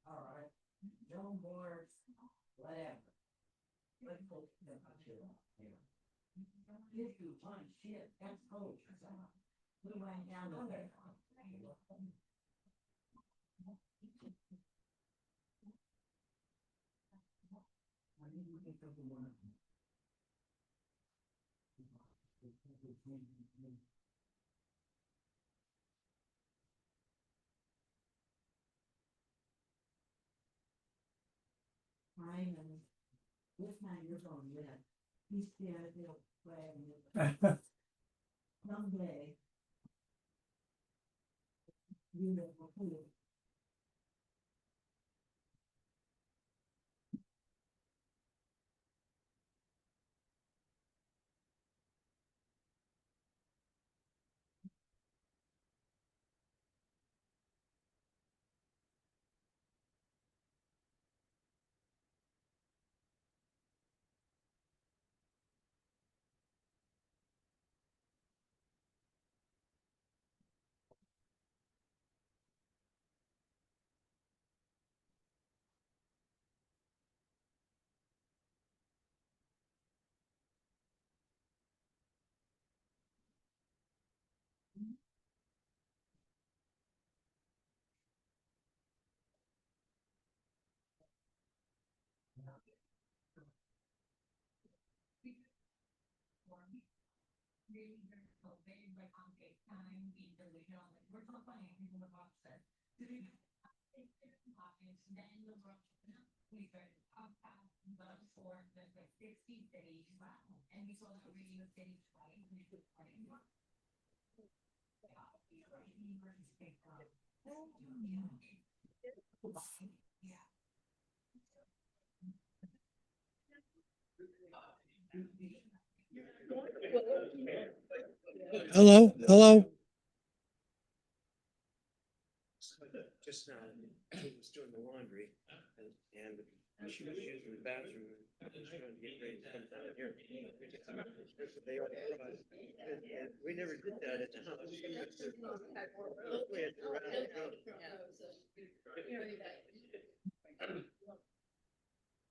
All right, no more, whatever. If you find shit, that's cold. We went down there. Ryan, this 9 years old yet, he's scared he'll play. Someday. You know, Hello, hello. Just now, she was doing the laundry and she was using the bathroom. And she was trying to get ready to come down here. They all cried. And we never did that at the house. We had to run out.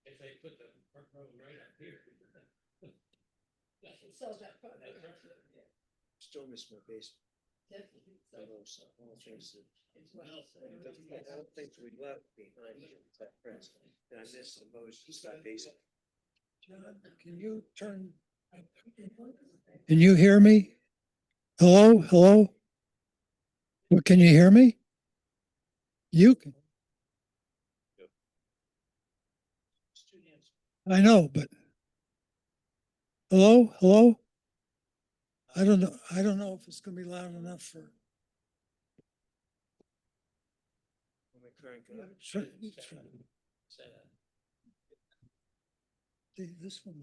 If they put the front row right up here. Still miss my basement. I don't think we left behind that press. And I miss the most, that basement. Can you turn? Can you hear me? Hello, hello? Well, can you hear me? You can. I know, but hello, hello? I don't know if it's gonna be loud enough for. My current guy. Sure. This one.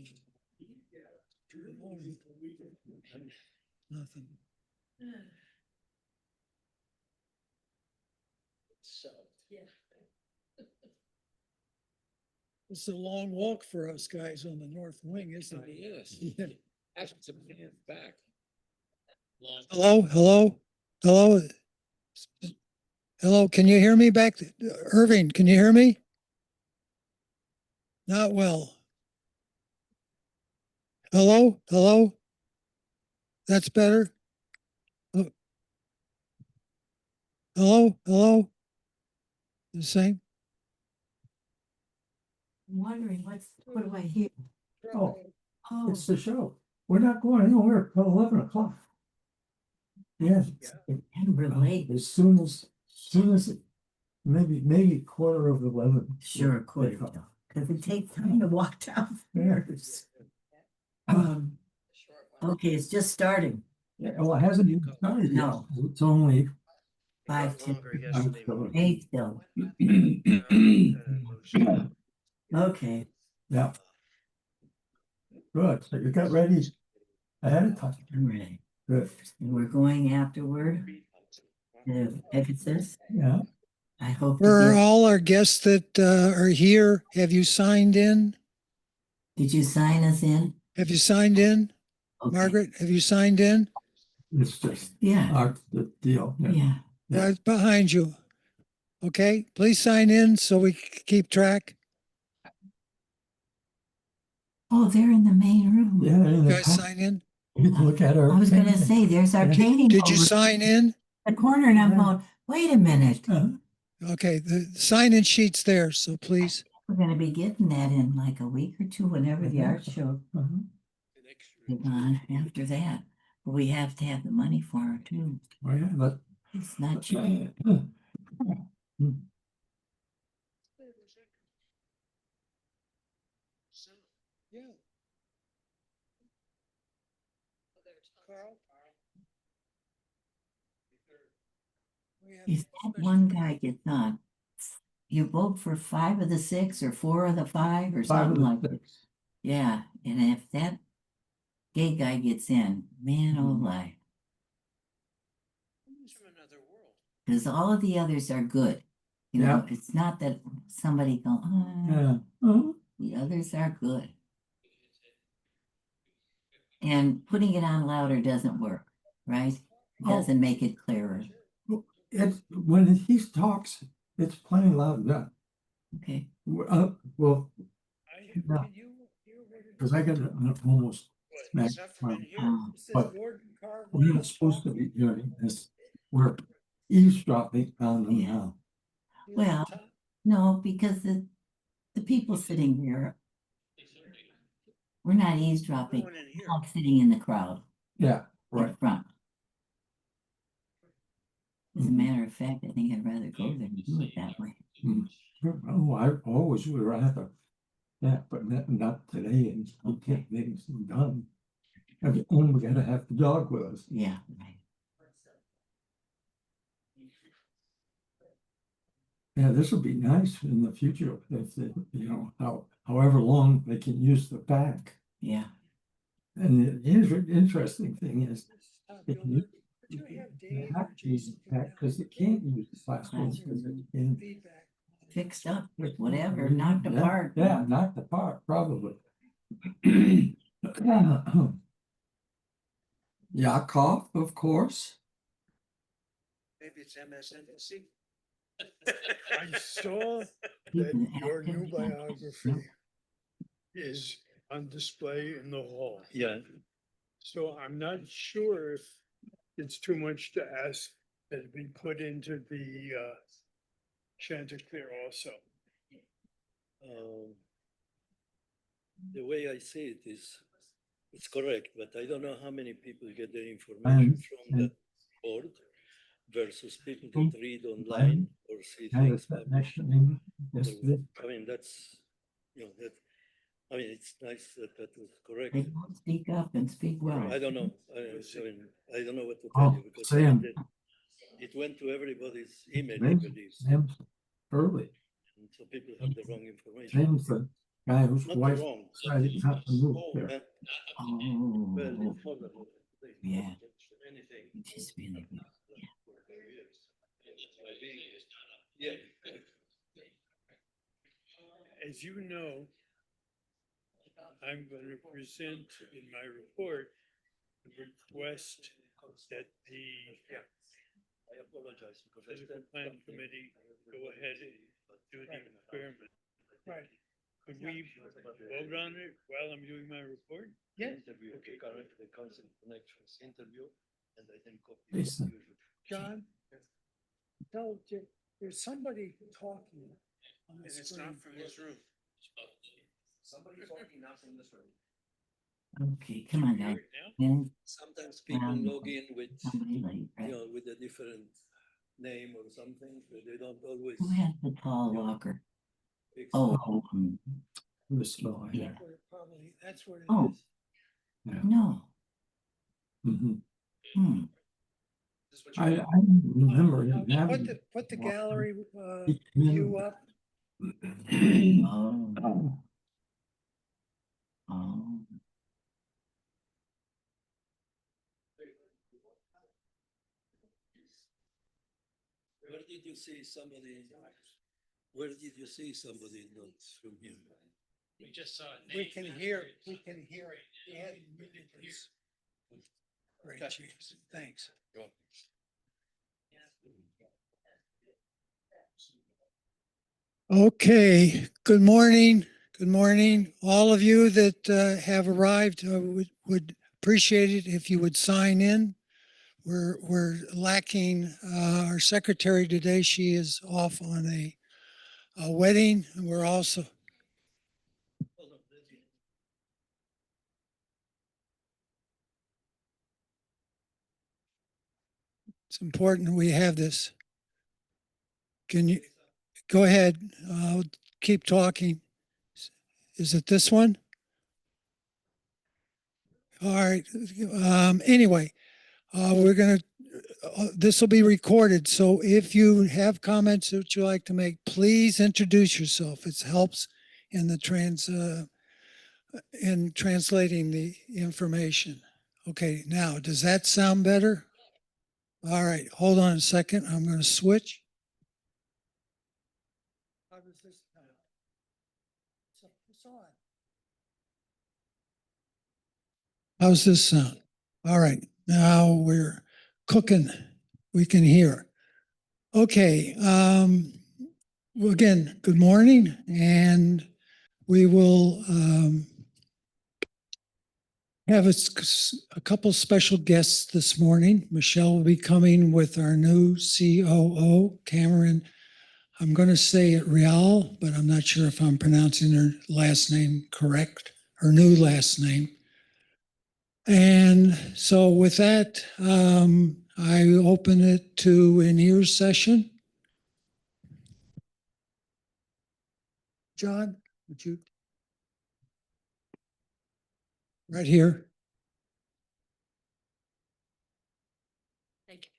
Nothing. So. It's a long walk for us guys on the north wing, isn't it? Yes. Yeah. Actually, it's a man back. Hello, hello, hello. Hello, can you hear me back? Irving, can you hear me? Not well. Hello, hello? That's better? Oh. Hello, hello? The same? I'm wondering what do I hear? Oh, Oh, it's the show. We're not going anywhere till 11 o'clock. Yes, and relate. as soon as, maybe 11:15. Sure, could, because it takes time to walk downstairs. Okay, it's just starting. Yeah, well, it hasn't even started yet. No. It's only. Five to Longer yesterday morning. 8 still. Okay, Yeah. Good, so you got ready ahead of time. I'm ready. Good, And we're going afterward to Pegasus. yeah. I hope. to For get- all our guests that are here, have you signed in? Did you sign us in? Have you signed in? Okay. Margaret, have you signed in? It's just Yeah, the deal. Yeah. yeah. Right behind you. Okay, please sign in so we keep track. Oh, they're in the main room. Yeah, in You the guys past, sign in? you can look at our. I was gonna thing. say, there's our Yeah. painting Did you over sign in? the corner and I'm Yeah. going, wait a minute. Okay, the sign-in sheet's there, so please. We're gonna be getting that in like a week or two whenever the art show Uh-huh. is on after that. But we have to have the money for it too. Oh, yeah, but. It's not cheap. Yeah. Carl? If that one guy gets on, you vote for 5 of the 6 or 4 of the 5 or Five of something the like that. six. Yeah, and if that gay guy gets in, man, oh Mhm. my, He's from another world. because all of the others are good. You know, it's not that somebody go, Yeah. Uh-huh. the others are good. And putting it on louder doesn't work, right? It Oh. doesn't make it clearer. It's when he talks, it's playing loud enough. Okay. Well, Yeah. because I got almost smack. It's not from in here. Oh, But we're not supposed to be hearing this. We're eavesdropping on them Yeah. now. well, no, because the people sitting here, we're not eavesdropping, Going in here. we're not sitting in the crowd Yeah, in right. front. As a Mhm. matter of fact, I think I'd rather go there and do it that way. Oh, I always would rather. Yeah, but not today, and we can't get things done. And we gotta have the dog with us. Yeah, right. Yeah, this will be nice in the future if they, however long they can use the back. Yeah. And the interesting thing is, if you have to use the back because they can't use the plastic because it can. Fixed up, whatever, knocked Yeah, apart. Yeah, knocked apart, probably. Yakov, of course. Maybe it's MSNBC. I saw He's that an your active new again. biography is on display in the hall. Yeah. So I'm not sure if it's too much to ask that it be put into the Chanticleer also. The way I see it is, it's correct, but I don't know how many people get the information from the board versus people that read online or see things published. I mean, that's, I mean, it's nice that that was correct. They don't speak up and speak well. I don't know, I mean, I don't know what to tell you because I Sam. mean, it went to everybody's email, I Sam. believe. Sam's early. And so people have the wrong information. Sam's the guy whose Not wife the wrong. decided not to move there. Well, Oh, it's more than yeah. anything. Which is really good. Yeah. As you know, I'm going to present in my report the request that the I apologize because I Physical said Plan something. Committee go ahead and do the experiment. Right. Could we vote on it while I'm doing my report? Interview, correct, the constant connections interview, and I then copy. Listen. John, there's somebody talking on And it's not from this room. Somebody's talking not from this room. Okay, come on now. Hear it now? And Sometimes people log in with, somebody late, right? with a different name or something, but they don't always. Who has the Paul Walker? fix Oh, The slow, yeah. Probably, that's what it Oh. is. no. Mhm. Hmm. This is what you I remember him having. Put the gallery He came in- view up. Oh, oh. Where did you see somebody? Where did you see somebody not from here? We just saw a We name, can not hear, words. we can hear it. And this. Great, Chief. Thanks. Okay, good morning. Good morning. All of you that have arrived, would appreciate it if you would sign in. We're lacking our secretary today. She is off on a wedding, and we're also, Hold on, let me- it's important we have this. Can you go ahead? Keep talking. Is it this one? All right. Anyway, we're going to, this will be recorded. So if you have comments that you like to make, please introduce yourself. It helps in the in translating the information. Okay, now, does that sound better? All right, hold on a second. I'm going to switch. How does this sound? It's on. How's this sound? All right, now we're cooking. We can hear. Okay, well, again, good morning, and we will have a couple special guests this morning. Michelle will be coming with our new COO, Cameron. I'm going to say it Real, but I'm not sure if I'm pronouncing her last name correct, her new last name. And so with that, I open it to an ear session. John, would you? Right here. Thank you.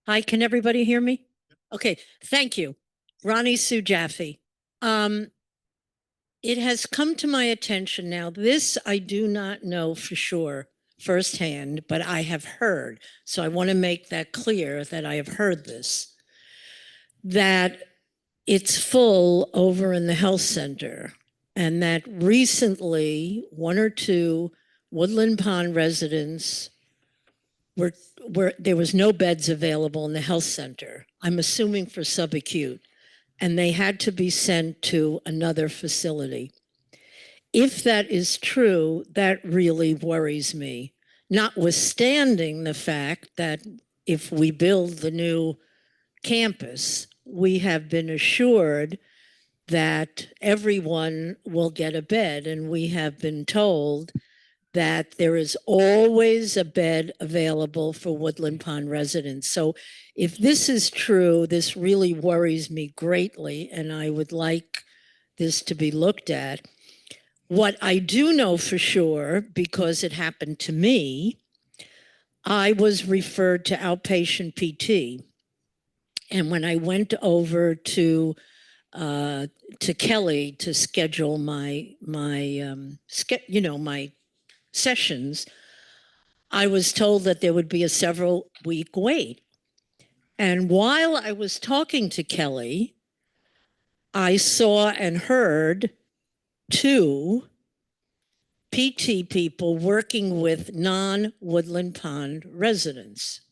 Hi, can everybody hear me? Okay, thank you. Ronnie Sue Jaffe. It has come to my attention now, this I do not know for sure firsthand, but I have heard. So I want to make that clear that I have heard this, that it's full over in the health center, and that recently one or two Woodland Pond residents where there was no beds available in the health center, I'm assuming for subacute, and they had to be sent to another facility. If that is true, that really worries me, notwithstanding the fact that if we build the new campus, we have been assured that everyone will get a bed, and we have been told that there is always a bed available for Woodland Pond residents. So if this is true, this really worries me greatly, and I would like this to be looked at. What I do know for sure, because it happened to me, I was referred to outpatient PT. And when I went over to Kelly to schedule my sessions, I was told that there would be a several week wait. And while I was talking to Kelly, I saw and heard two PT people working with non-Woodland Pond residents.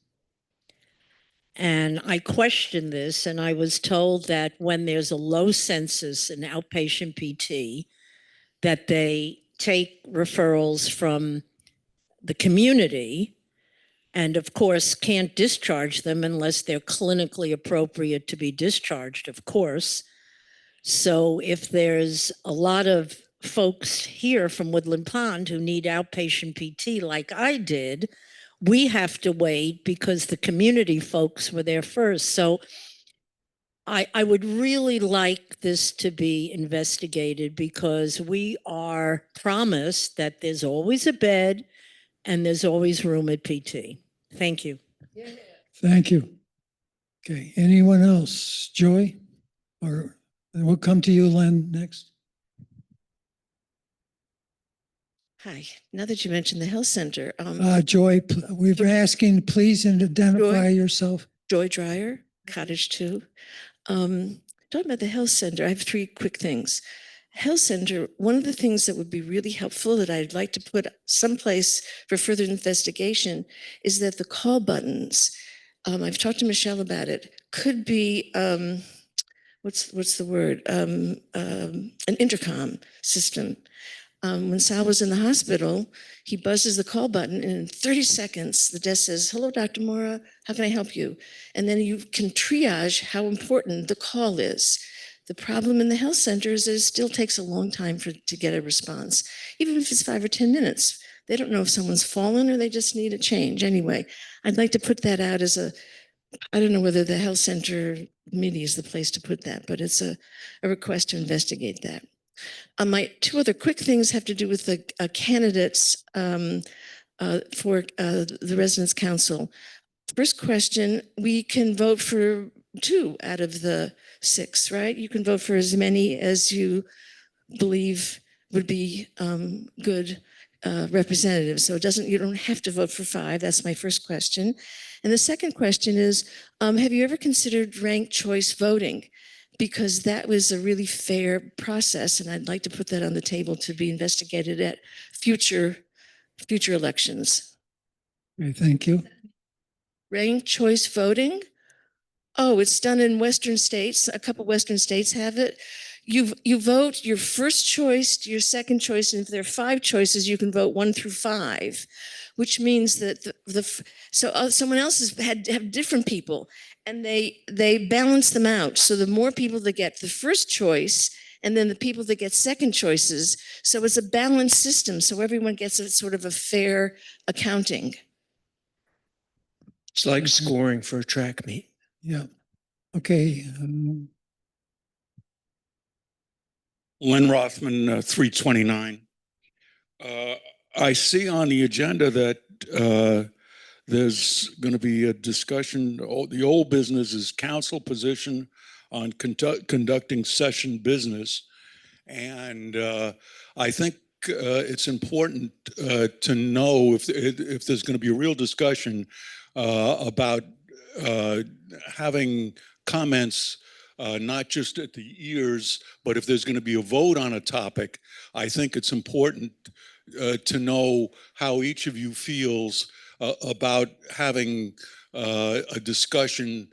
And I questioned this, and I was told that when there's a low census in outpatient PT, that they take referrals from the community, and of course can't discharge them unless they're clinically appropriate to be discharged, of course. So if there's a lot of folks here from Woodland Pond who need outpatient PT like I did, we have to wait because the community folks were there first. So I would really like this to be investigated, because we are promised that there's always a bed and there's always room at PT. Thank you. Thank you. Okay, anyone else? Joy? Or we'll come to you, Len, next. Hi, now that you mentioned the health center, Joy, we've been asking, please identify yourself. Joy Dreyer, Cottage too. Talking about the health center, I have three quick things. Health center, one of the things that would be really helpful that I'd like to put someplace for further investigation is that the call buttons, I've talked to Michelle about it, could be, what's the word? An intercom system. When Sal was in the hospital, he buzzes the call button and in 30 seconds, the desk says, hello, Dr. Mora, how can I help you? And then you can triage how important the call is. The problem in the health center is that it still takes a long time to get a response, even if it's 5 or 10 minutes. They don't know if someone's fallen or they just need a change. Anyway, I'd like to put that out as I don't know whether the health center committee is the place to put that, but it's a request to investigate that. My two other quick things have to do with the candidates for the Residents' Council. First question, we can vote for 2 out of the 6, right? You can vote for as many as you believe would be good representatives. So you don't have to vote for 5. That's my first question. And the second question is, have you ever considered ranked choice voting? Because that was a really fair process, and I'd like to put that on the table to be investigated at future elections. Okay, thank you. Ranked choice voting? Oh, it's done in Western states. A couple Western states have it. You vote your first choice to your second choice, and if there are 5 choices, you can vote 1 through 5, which means that someone else have different people, and they balance them out. So the more people that get the first choice, and then the people that get second choices, so it's a balanced system. So everyone gets a sort of a fair accounting. It's like scoring for a track meet. Yeah. Okay. Len Rothman, 329. I see on the agenda that there's going to be a discussion. The old business is council position on conducting session business. And I think it's important to know if there's going to be a real discussion about having comments not just at the ears, but if there's going to be a vote on a topic, I think it's important to know how each of you feels about having a discussion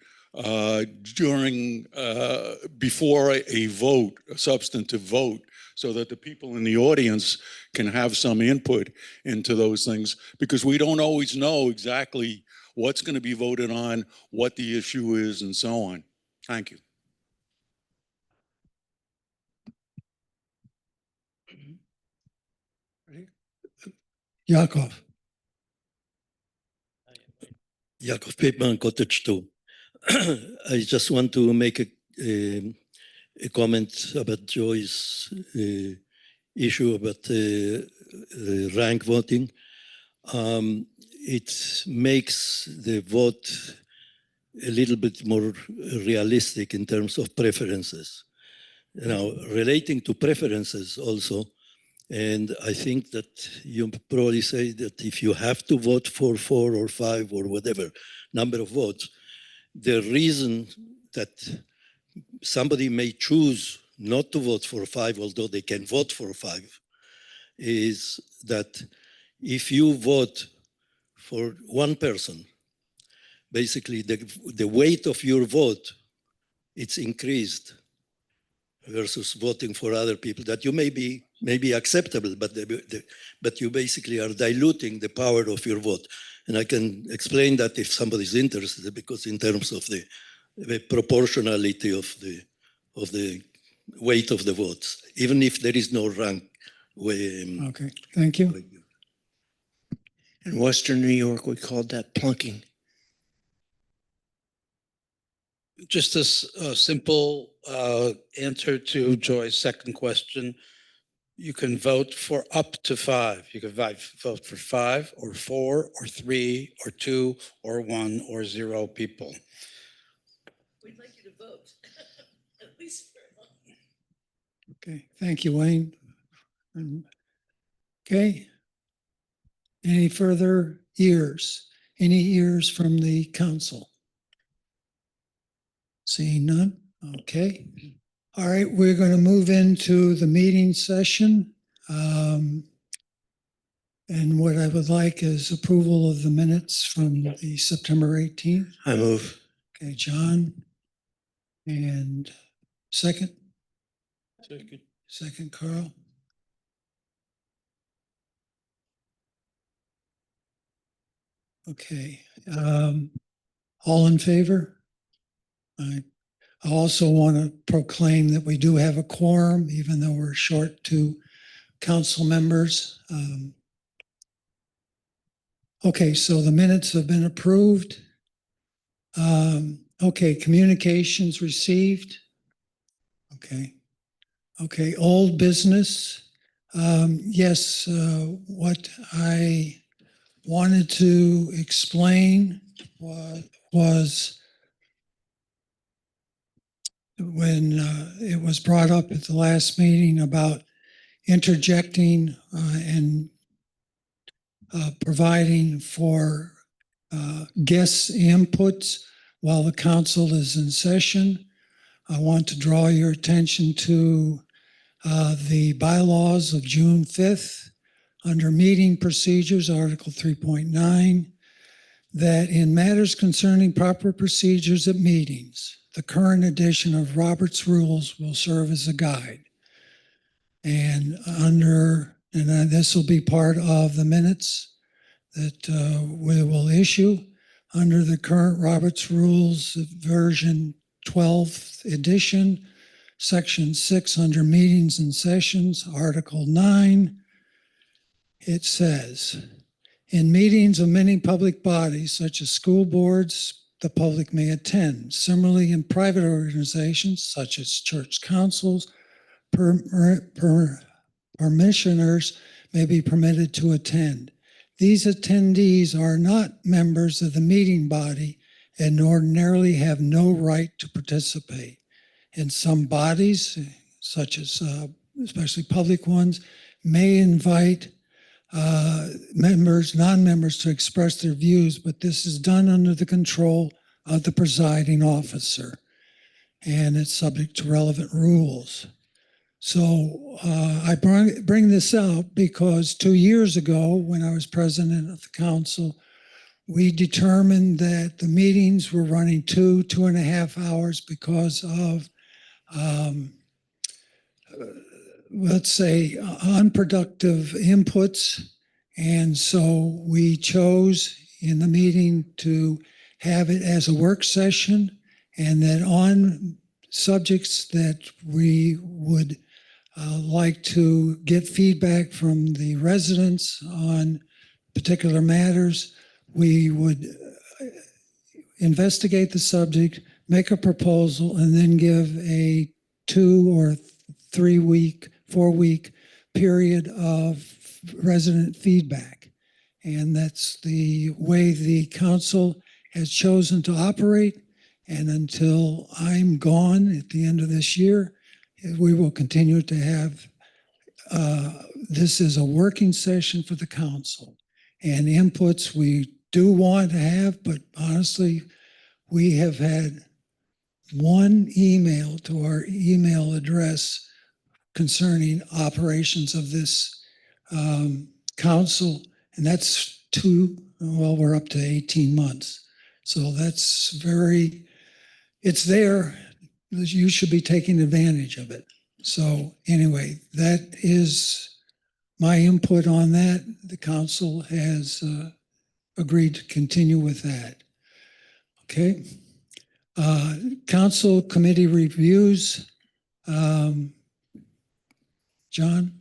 before a vote, a substantive vote, so that the people in the audience can have some input into those things, because we don't always know exactly what's going to be voted on, what the issue is, and so on. Thank you. Yakov. Yakov Pittman, Cottage 2. I just want to make a comment about Joy's issue about rank voting. It makes the vote a little bit more realistic in terms of preferences. Now, relating to preferences also, and I think that you probably say that if you have to vote for 4 or 5 or whatever number of votes, the reason that somebody may choose not to vote for 5, although they can vote for 5, is that if you vote for one person, basically the weight of your vote, it's increased versus voting for other people that you may be acceptable, but you basically are diluting the power of your vote. And I can explain that if somebody's interested, because in terms of the proportionality of the weight of the votes, even if there is no rank. Okay, thank you. In Western New York, we called that plunking. Just a simple answer to Joy's second question. You can vote for up to 5. You can vote for 5 or 4 or 3 or 2 or 1 or 0 people. We'd like you to vote, at least for one. Okay, thank you, Wayne. Okay. Any further ears? Any ears from the council? Seeing none? Okay. All right, we're going to move into the meeting session. And what I would like is approval of the minutes from the September 18th. I move. Okay, John. And second? Second. Second, Carl. Okay, all in favor? I also want to proclaim that we do have a quorum, even though we're short 2 council members. Okay, so the minutes have been approved. Okay, communications received. Okay. Okay, old business. Yes, what I wanted to explain was when it was brought up at the last meeting about interjecting and providing for guests' inputs while the council is in session. I want to draw your attention to the bylaws of June 5th under meeting procedures, Article 3.9, that in matters concerning proper procedures at meetings, the current edition of Robert's Rules will serve as a guide. And this will be part of the minutes that we will issue under the current Robert's Rules version 12th edition, Section 6 under meetings and sessions, Article 9. It says, in meetings of many public bodies, such as school boards, the public may attend. Similarly, in private organizations, such as church councils, permissioners may be permitted to attend. These attendees are not members of the meeting body and ordinarily have no right to participate. In some bodies, such as especially public ones, may invite non-members to express their views, but this is done under the control of the presiding officer, and it's subject to relevant rules. So I bring this out because 2 years ago, when I was president of the council, we determined that the meetings were running 2.5 hours because of let's say, unproductive inputs. And so we chose in the meeting to have it as a work session, and that on subjects that we would like to get feedback from the residents on particular matters, we would investigate the subject, make a proposal, and then give a 2 or 3 week, 4 week period of resident feedback. And that's the way the council has chosen to operate. And until I'm gone at the end of this year, we will continue to have, this is a working session for the council. And inputs we do want to have, but honestly, we have had 1 email to our email address concerning operations of this council, and that's we're up to 18 months. So that's it's there. You should be taking advantage of it. So anyway, that is my input on that. The council has agreed to continue with that. Okay. Council committee reviews. John,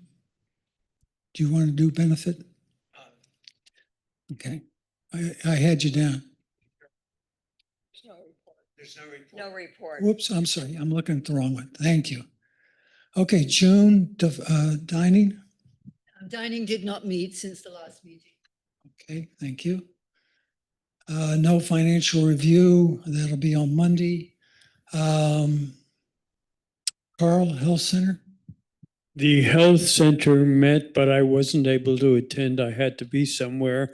do you want to do benefit? Okay. I had you down. There's no report. No report. Whoops, I'm sorry. I'm looking at the wrong one. Thank you. Okay, June, dining. Dining did not meet since the last meeting. Okay, thank you. No financial review. That'll be on Monday. Carl, Health Center. The health center met, but I wasn't able to attend. I had to be somewhere,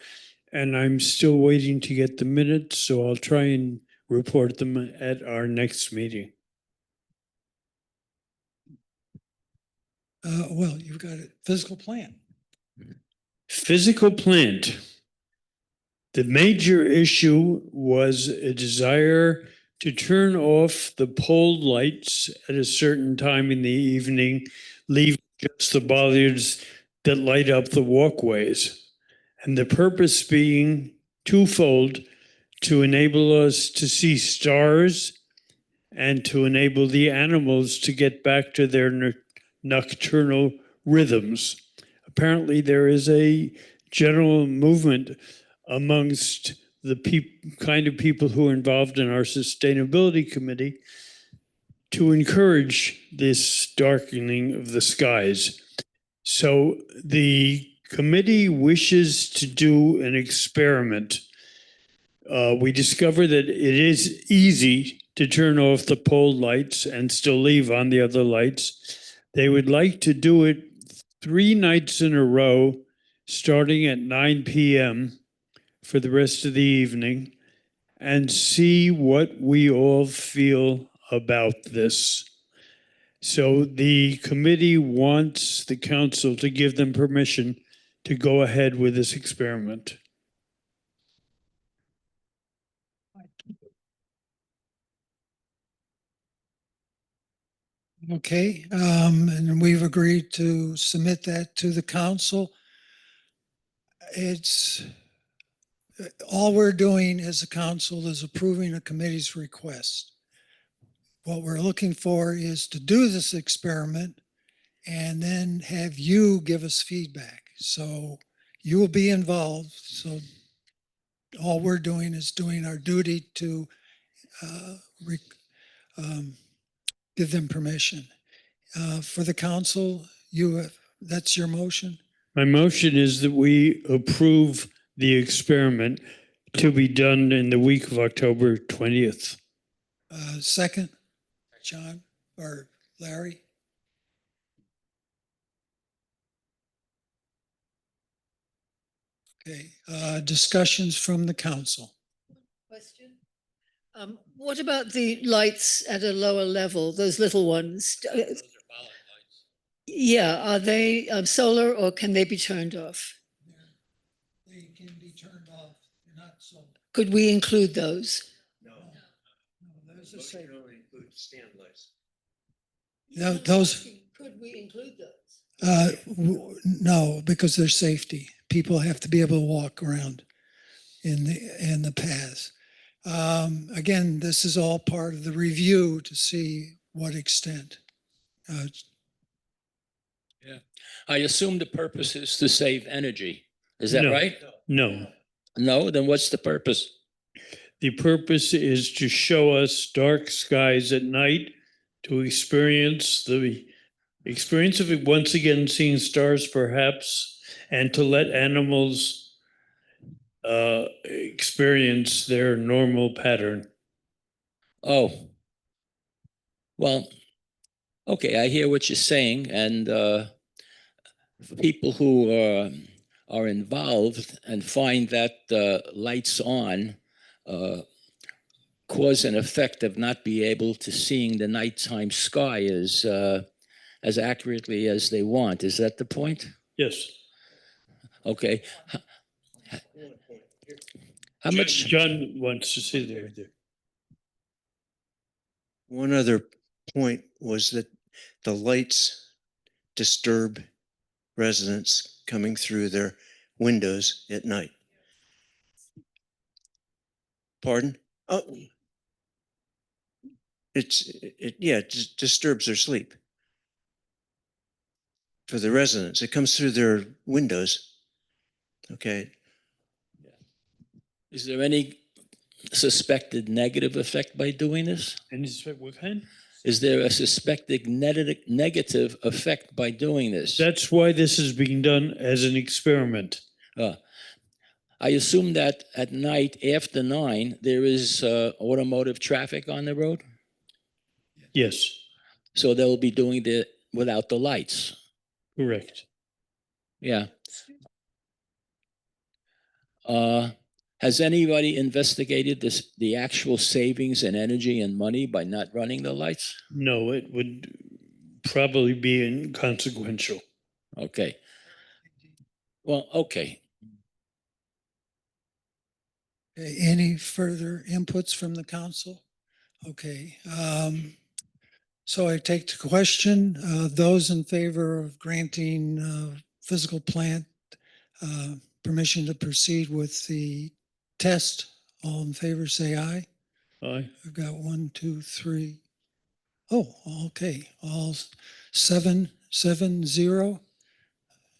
and I'm still waiting to get the minutes, so I'll try and report them at our next meeting. Well, you've got a physical plan. Physical plant. The major issue was a desire to turn off the pole lights at a certain time in the evening, leave just the bollards that light up the walkways. And the purpose being twofold: to enable us to see stars and to enable the animals to get back to their nocturnal rhythms. Apparently, there is a general movement amongst the kind of people who are involved in our sustainability committee to encourage this darkening of the skies. So the committee wishes to do an experiment. We discovered that it is easy to turn off the pole lights and still leave on the other lights. They would like to do it 3 nights in a row, starting at 9 p.m. for the rest of the evening, and see what we all feel about this. So the committee wants the council to give them permission to go ahead with this experiment. Okay, and we've agreed to submit that to the council. It's, all we're doing as a council is approving a committee's request. What we're looking for is to do this experiment and then have you give us feedback. So you will be involved. So all we're doing is doing our duty to give them permission. For the council, that's your motion? My motion is that we approve the experiment to be done in the week of October 20th. Second, John or Larry? Okay, discussions from the council. Question? What about the lights at a lower level, those little ones? Yeah, are they solar or can they be turned off? They can be turned off, not so. Could we include those? No, Those are motion safe. only includes stand lights. No, those, Could we include those? no, because they're safety. People have to be able to walk around in the paths. Again, this is all part of the review to see what extent. I assume the purpose is to save energy. Is that No. right? No, No, then what's the purpose? the purpose is to show us dark skies at night, to experience the experience of it once again seeing stars perhaps, and to let animals experience their normal pattern. Oh, well, okay, I hear what you're saying, and people who are involved and find that lights on cause an effect of not be able to seeing the nighttime sky as accurately as they want. Is that the point? Yes. Okay. How much? John wants to see there. One other point was that the lights disturb residents coming through their windows at night. Pardon? Oh, it disturbs their sleep. For the residents, it comes through their windows. Okay. Is there any suspected negative effect by doing this? And this, what kind? Is there a suspected negative effect by doing this? That's why this is being done as an experiment. I assume that at night after 9, there is automotive traffic on the road. Yes, So they'll be doing it without the lights. correct. Yeah. Has anybody investigated this, the actual savings in energy and money by not running the lights? No, it would probably be inconsequential. Okay. Well, okay. Okay, any further inputs from the council? Okay, so I take the question, those in favor of granting physical plant permission to proceed with the test, all in favor, say aye. Aye. I've got 1, 2, 3. Oh, okay, all 7, 0.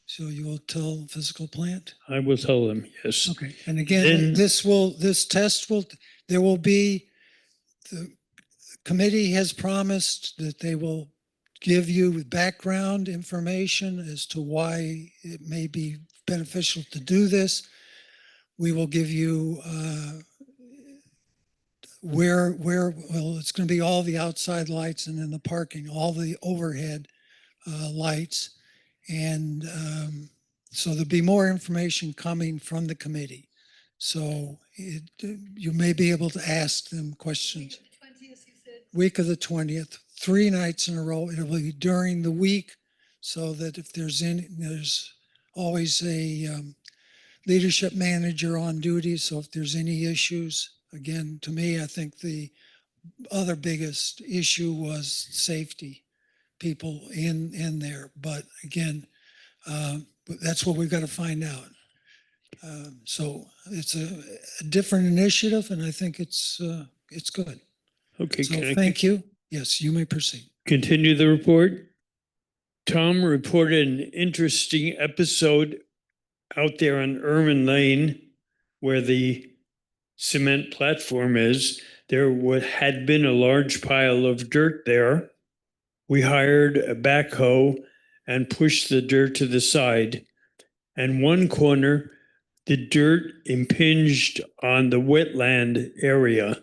So you will tell physical plant? I will tell them, yes. Okay, and again, Then- this test will, there will be, the committee has promised that they will give you background information as to why it may be beneficial to do this. We will give you well, it's going to be all the outside lights and in the parking, all the overhead lights. And so there'll be more information coming from the committee. So you may be able to ask them questions. Week of the 20th, 3 nights in a row. It'll be during the week so that if there's always a leadership manager on duty. So if there's any issues, again, to me, I think the other biggest issue was safety, people in there. But again, that's what we've got to find out. So it's a different initiative, and I think it's good. Okay, So can I thank you. Yes, you may proceed. continue the report? Tom reported an interesting episode out there on Erman Lane where the cement platform is. There had been a large pile of dirt there. We hired a backhoe and pushed the dirt to the side. And one corner, the dirt impinged on the wetland area.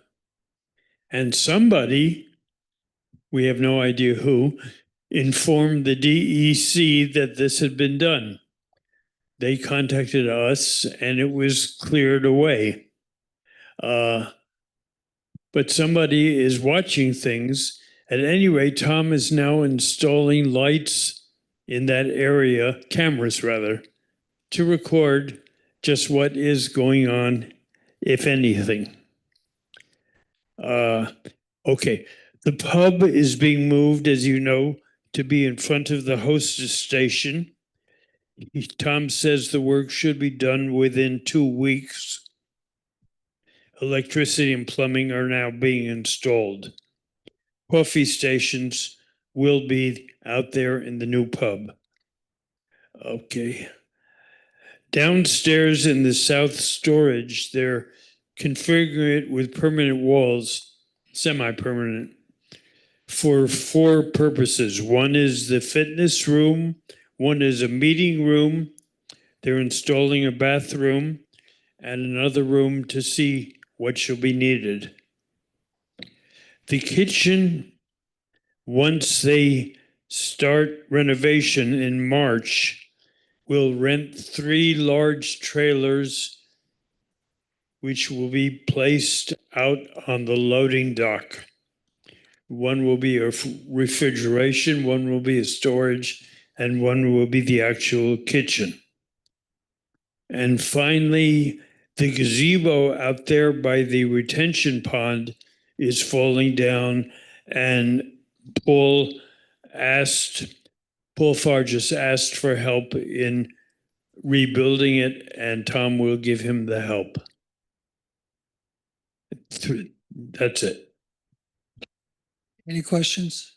And somebody, we have no idea who, informed the DEC that this had been done. They contacted us and it was cleared away. But somebody is watching things. At any rate, Tom is now installing lights in that area, cameras rather, to record just what is going on, if anything. Okay, the pub is being moved, as you know, to be in front of the hostess station. Tom says the work should be done within 2 weeks. Electricity and plumbing are now being installed. Coffee stations will be out there in the new pub. Okay. Downstairs in the south storage, they're configuring it with permanent walls, semi-permanent, for 4 purposes. One is the fitness room, one is a meeting room. They're installing a bathroom and another room to see what shall be needed. The kitchen, once they start renovation in March, will rent 3 large trailers which will be placed out on the loading dock. One will be a refrigeration, one will be a storage, and one will be the actual kitchen. And finally, the gazebo out there by the retention pond is falling down, and Paul Fargus asked for help in rebuilding it, and Tom will give him the help. That's it. Any questions?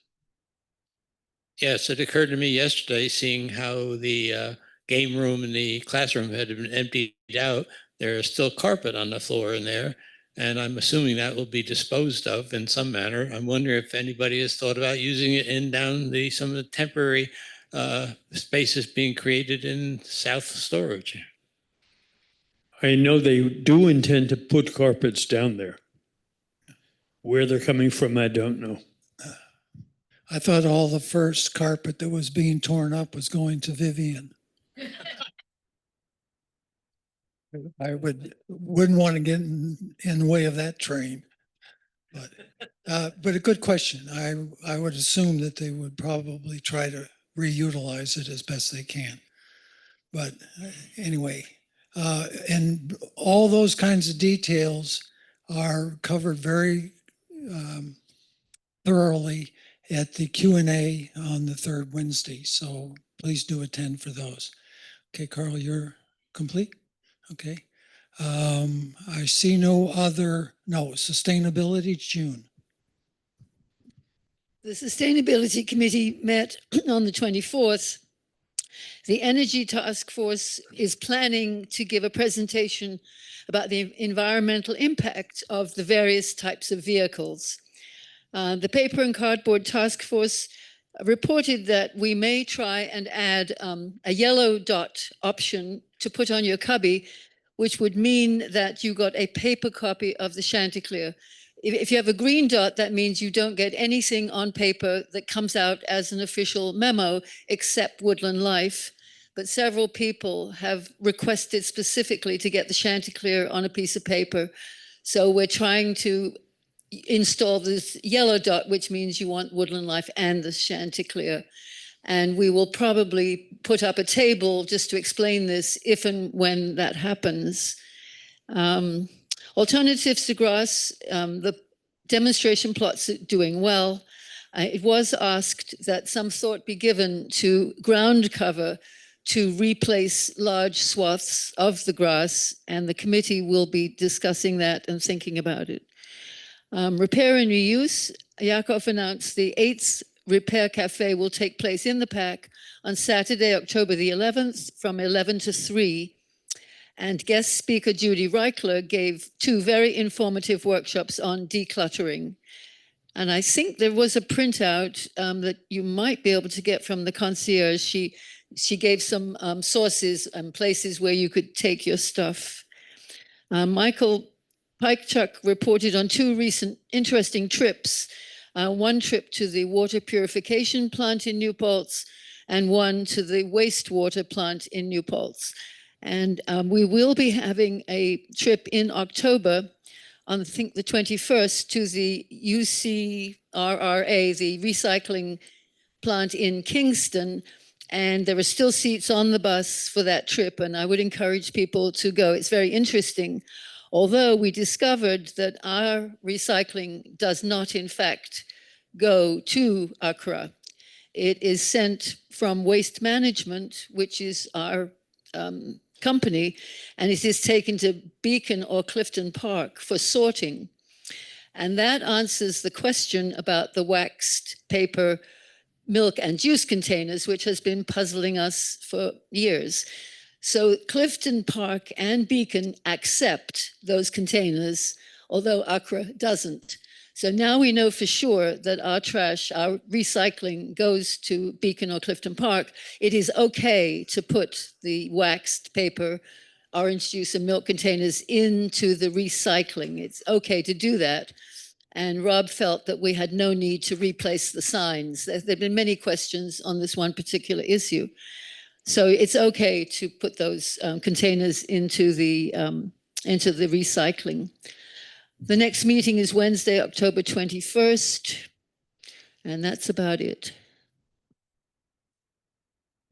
Yes, it occurred to me yesterday, seeing how the game room and the classroom had been emptied out. There is still carpet on the floor in there, and I'm assuming that will be disposed of in some manner. I'm wondering if anybody has thought about using it down some of the temporary spaces being created in South Storage. I know they do intend to put carpets down there. Where they're coming from, I don't know. I thought all the first carpet that was being torn up was going to Vivian. I wouldn't want to get in the way of that train. But a good question. I would assume that they would probably try to reutilize it as best they can. But anyway, and all those kinds of details are covered very thoroughly at the Q&A on the third Wednesday. So please do attend for those. Okay, Carl, you're complete? Okay. I see no sustainability, June. The Sustainability Committee met on the 24th. The Energy Task Force is planning to give a presentation about the environmental impact of the various types of vehicles. The Paper and Cardboard Task Force reported that we may try and add a yellow dot option to put on your cubby, which would mean that you got a paper copy of the Chanticleer. If you have a green dot, that means you don't get anything on paper that comes out as an official memo except Woodland Life. But several people have requested specifically to get the Chanticleer on a piece of paper. So we're trying to install this yellow dot, which means you want Woodland Life and the Chanticleer. And we will probably put up a table just to explain this if and when that happens. Alternatives to grass, the demonstration plots are doing well. It was asked that some thought be given to ground cover to replace large swaths of the grass, and the committee will be discussing that and thinking about it. Repair and reuse, Yakov announced the 8th Repair Cafe will take place in the PAC on Saturday, October the 11th from 11 to 3. And guest speaker Judy Reichler gave 2 very informative workshops on decluttering. And I think there was a printout that you might be able to get from the concierge. She gave some sources and places where you could take your stuff. Michael Pikechuck reported on 2 recent interesting trips. One trip to the water purification plant in New Paltz and one to the wastewater plant in New Paltz. And we will be having a trip in October on, I think, the 21st to the UCRRA, the recycling plant in Kingston. And there are still seats on the bus for that trip, and I would encourage people to go. It's very interesting. Although we discovered that our recycling does not, in fact, go to Accra. It is sent from Waste Management, which is our company, and it is taken to Beacon or Clifton Park for sorting. And that answers the question about the waxed paper, milk and juice containers, which has been puzzling us for years. So Clifton Park and Beacon accept those containers, although Accra doesn't. So now we know for sure that our trash, our recycling goes to Beacon or Clifton Park. It is okay to put the waxed paper, orange juice and milk containers into the recycling. It's okay to do that. And Rob felt that we had no need to replace the signs. There have been many questions on this one particular issue. So it's okay to put those containers into the recycling. The next meeting is Wednesday, October 21st, and that's about it.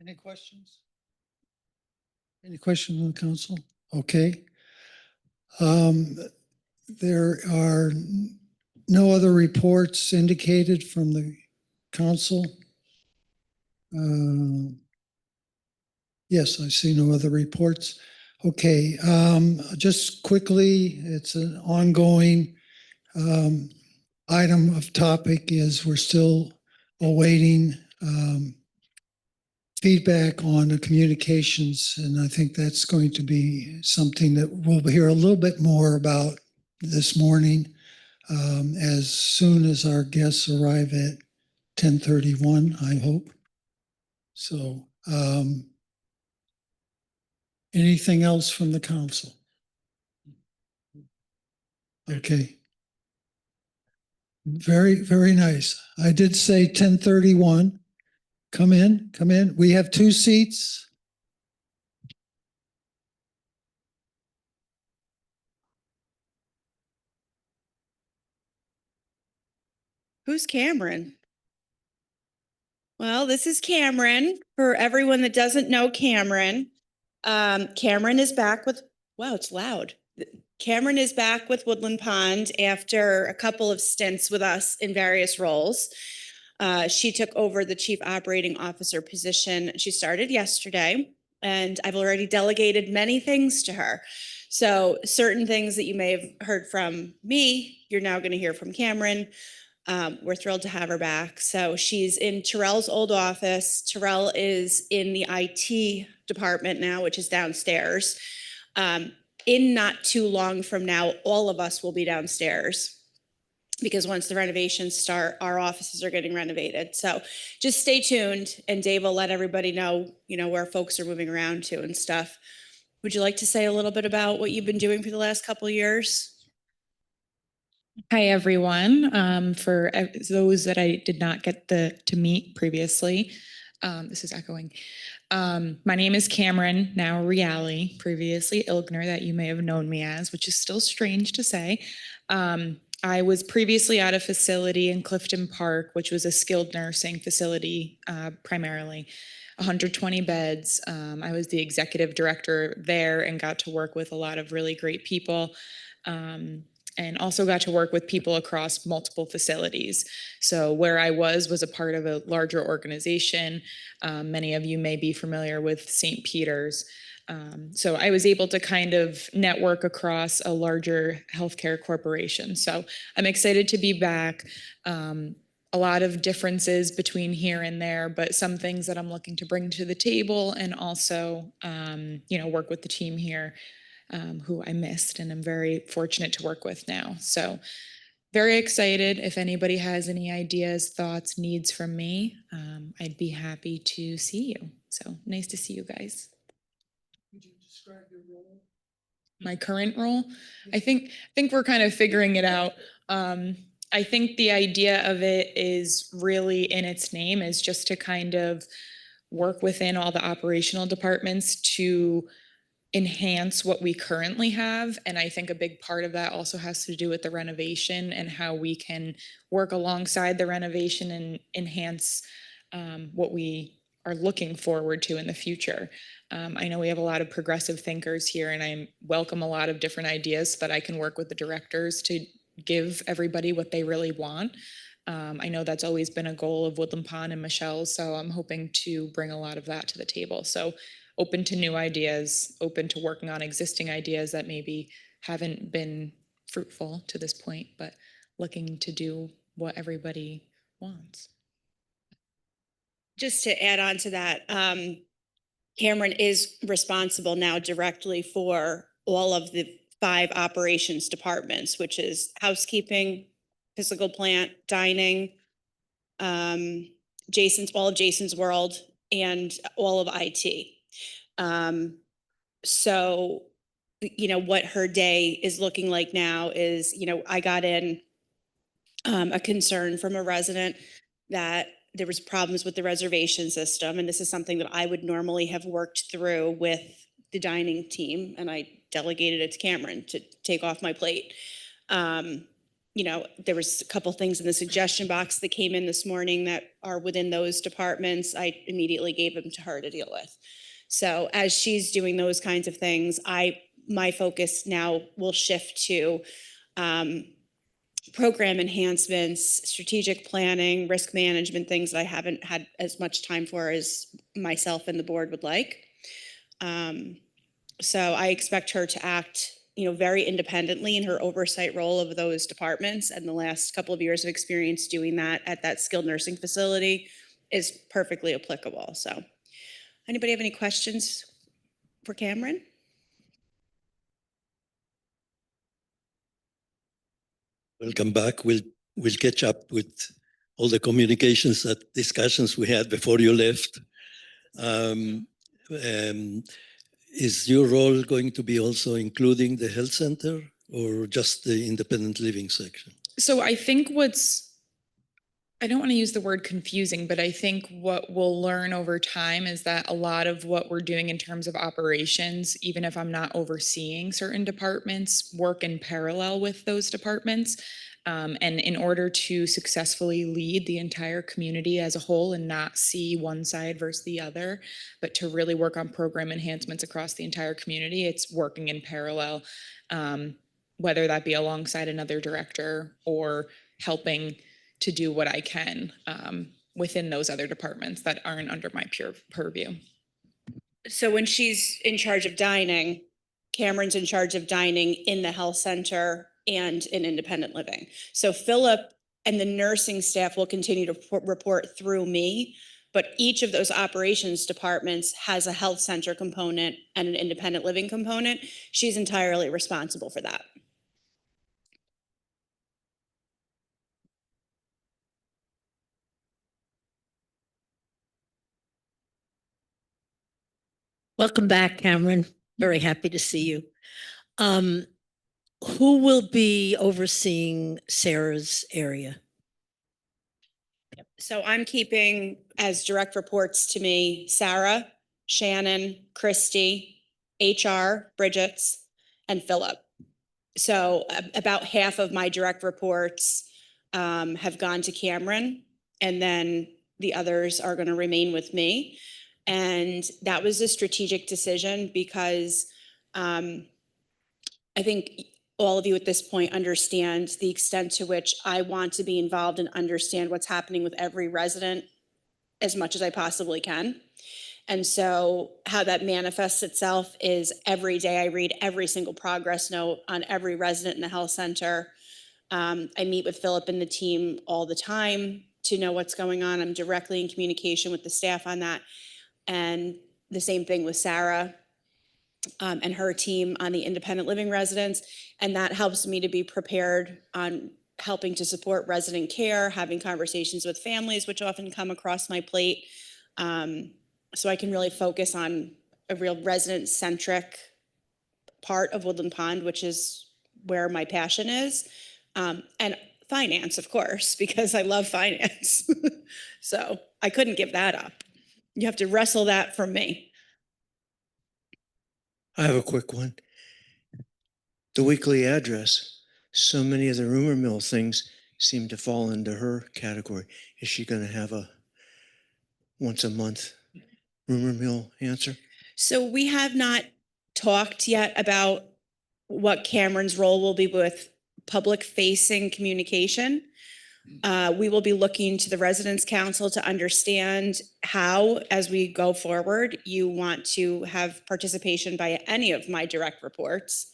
Any questions? Any questions on the council? Okay. There are no other reports indicated from the council. Yes, I see no other reports. Okay, just quickly, it's an ongoing item of topic is we're still awaiting feedback on the communications, and I think that's going to be something that we'll hear a little bit more about this morning as soon as our guests arrive at 10:31, I hope. So, anything else from the council? Okay. Very, very nice. I did say 10:31. Come in, come in. We have 2 seats. Who's Cameron? Well, this is Cameron. For everyone that doesn't know Cameron, Cameron is back with, wow, it's loud. Cameron is back with Woodland Pond after a couple of stints with us in various roles. She took over the Chief Operating Officer position. She started yesterday, and I've already delegated many things to her. So certain things that you may have heard from me, you're now going to hear from Cameron. We're thrilled to have her back. So she's in Terrell's old office. Terrell is in the IT department now, which is downstairs. In not too long from now, all of us will be downstairs because once the renovations start, our offices are getting renovated. So just stay tuned, and Dave will let everybody know, where folks are moving around to and stuff. Would you like to say a little bit about what you've been doing for the last couple of years? Hi, everyone. For those that I did not get to meet previously, this is echoing. My name is Cameron, now Reale, previously Ilgner, that you may have known me as, which is still strange to say. I was previously at a facility in Clifton Park, which was a skilled nursing facility, primarily 120 beds. I was the executive director there and got to work with a lot of really great people. And also got to work with people across multiple facilities. So where I was a part of a larger organization. Many of you may be familiar with St. Peter's. So I was able to kind of network across a larger healthcare corporation. So I'm excited to be back. A lot of differences between here and there, but some things that I'm looking to bring to the table, and also, work with the team here. Who I missed, and I'm very fortunate to work with now. So very excited. If anybody has any ideas, thoughts, needs from me, I'd be happy to see you. So nice to see you guys. Could you describe your role? My current role? I think we're kind of figuring it out. I think the idea of it is really in its name, is just to kind of work within all the operational departments to enhance what we currently have. And I think a big part of that also has to do with the renovation and how we can work alongside the renovation and enhance what we are looking forward to in the future. I know we have a lot of progressive thinkers here, and I welcome a lot of different ideas so that I can work with the directors to give everybody what they really want. I know that's always been a goal of Woodland Pond and Michelle's, so I'm hoping to bring a lot of that to the table. So open to new ideas, open to working on existing ideas that maybe haven't been fruitful to this point, but looking to do what everybody wants. Just to add on to that, Cameron is responsible now directly for all of the 5 operations departments, which is housekeeping, physical plant, dining, all of Jason's World, and all of IT. So, what her day is looking like now is, I got in a concern from a resident that there was problems with the reservation system. And this is something that I would normally have worked through with the dining team. And I delegated it to Cameron to take off my plate. There was a couple things in the suggestion box that came in this morning that are within those departments. I immediately gave them to her to deal with. So as she's doing those kinds of things, my focus now will shift to program enhancements, strategic planning, risk management, things that I haven't had as much time for as myself and the board would like. So I expect her to act, very independently in her oversight role of those departments. And the last couple of years of experience doing that at that skilled nursing facility is perfectly applicable. So anybody have any questions for Cameron? Welcome back. We'll catch up with all the communications discussions we had before you left. Is your role going to be also including the health center or just the independent living section? So I think I don't want to use the word confusing, but I think what we'll learn over time is that a lot of what we're doing in terms of operations, even if I'm not overseeing certain departments, work in parallel with those departments. And in order to successfully lead the entire community as a whole and not see one side versus the other, but to really work on program enhancements across the entire community, it's working in parallel, whether that be alongside another director or helping to do what I can within those other departments that aren't under my pure purview. So when she's in charge of dining, Cameron's in charge of dining in the health center and in independent living. So Philip and the nursing staff will continue to report through me, but each of those operations departments has a health center component and an independent living component. She's entirely responsible for that. Welcome back, Cameron. Very happy to see you. Who will be overseeing Sarah's area? So I'm keeping as direct reports to me, Sarah, Shannon, Christy, HR, Bridget's, and Philip. So about half of my direct reports have gone to Cameron, and then the others are going to remain with me. And that was a strategic decision because I think all of you at this point understand the extent to which I want to be involved and understand what's happening with every resident as much as I possibly can. And so how that manifests itself is every day I read every single progress note on every resident in the health center. I meet with Philip and the team all the time to know what's going on. I'm directly in communication with the staff on that. And the same thing with Sarah and her team on the independent living residents. And that helps me to be prepared on helping to support resident care, having conversations with families, which often come across my plate. So I can really focus on a real resident-centric part of Woodland Pond, which is where my passion is. And finance, of course, because I love finance. So I couldn't give that up. You have to wrestle that from me. I have a quick one. The weekly address, so many of the rumor mill things seem to fall into her category. Is she going to have a once a month rumor mill answer? So we have not talked yet about what Cameron's role will be with public facing communication. We will be looking to the Residents Council to understand how, as we go forward, you want to have participation by any of my direct reports,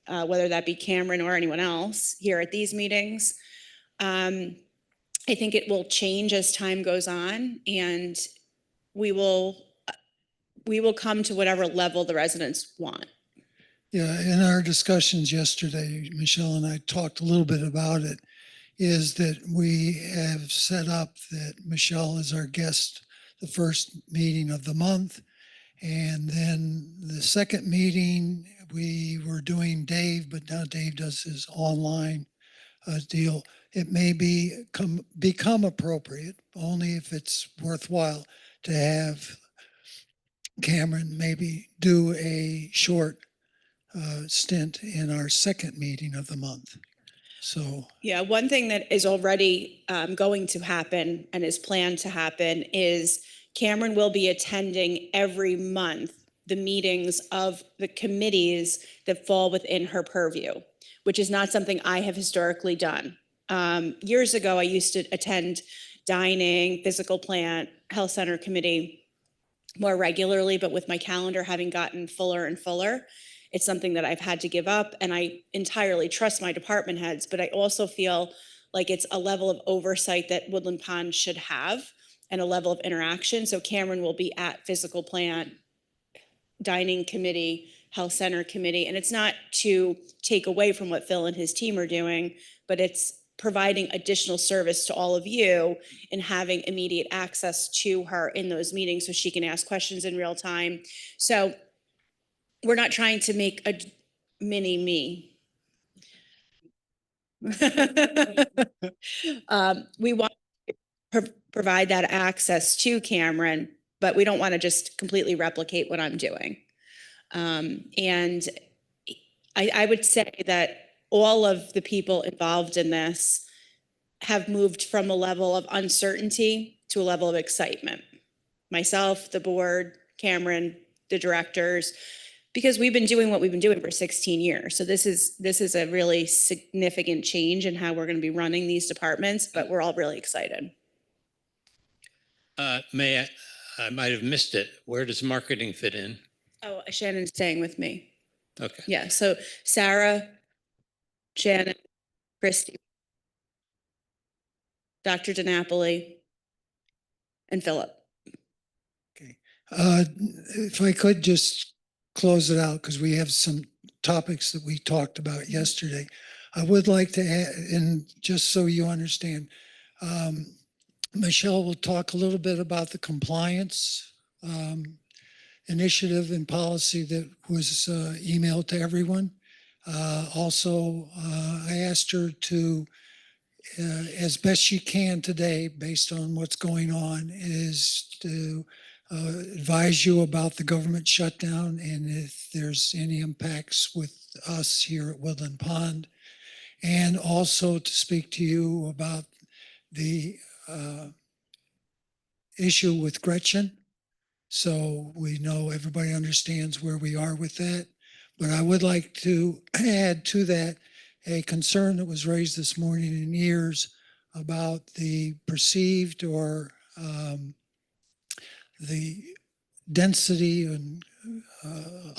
whether that be Cameron or anyone else here at these meetings. I think it will change as time goes on, and we will come to whatever level the residents want. Yeah, in our discussions yesterday, Michelle and I talked a little bit about it, is that we have set up that Michelle is our guest the first meeting of the month. And then the second meeting, we were doing Dave, but now Dave does his online deal. It may become appropriate, only if it's worthwhile, to have Cameron maybe do a short stint in our second meeting of the month. So yeah, one thing that is already going to happen and is planned to happen is Cameron will be attending every month the meetings of the committees that fall within her purview, which is not something I have historically done. Years ago, I used to attend dining, physical plant, health center committee more regularly, but with my calendar having gotten fuller and fuller, it's something that I've had to give up, and I entirely trust my department heads, but I also feel like it's a level of oversight that Woodland Pond should have and a level of interaction. So Cameron will be at physical plant, dining committee, health center committee, and it's not to take away from what Phil and his team are doing, but it's providing additional service to all of you and having immediate access to her in those meetings so she can ask questions in real time. So we're not trying to make a mini me. We want to provide that access to Cameron, but we don't want to just completely replicate what I'm doing. And I would say that all of the people involved in this have moved from a level of uncertainty to a level of excitement. Myself, the board, Cameron, the directors, because we've been doing what we've been doing for 16 years. So this is a really significant change in how we're going to be running these departments, but we're all really excited. I might have missed it. Where does marketing fit in? Oh, Shannon's staying with me. Okay. Yeah, so Sarah, Shannon, Christy, Dr. DiNapoli, and Philip. If I could just close it out, because we have some topics that we talked about yesterday. I would like to add, and just so you understand, Michelle will talk a little bit about the compliance initiative and policy that was emailed to everyone. Also, I asked her to, as best she can today, based on what's going on, is to advise you about the government shutdown and if there's any impacts with us here at Woodland Pond, and also to speak to you about the issue with Gretchen. So we know everybody understands where we are with that. But I would like to add to that a concern that was raised this morning in ears about the perceived or the density and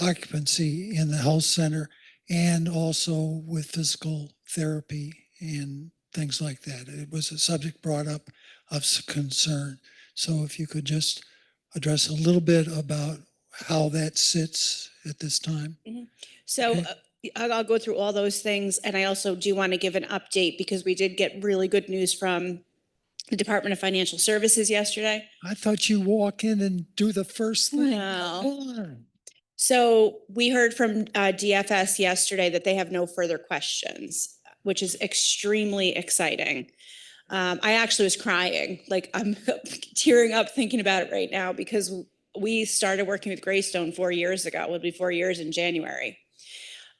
occupancy in the health center, and also with physical therapy and things like that. It was a subject brought up of concern. So if you could just address a little bit about how that sits at this time. So Okay. I'll go through all those things. And I also do want to give an update because we did get really good news from the Department of Financial Services yesterday. I thought you walk in and do the first thing. No. Come on. So we heard from DFS yesterday that they have no further questions, which is extremely exciting. I actually was crying, like I'm tearing up thinking about it right now because we started working with Greystone 4 years ago. It'll be 4 years in January.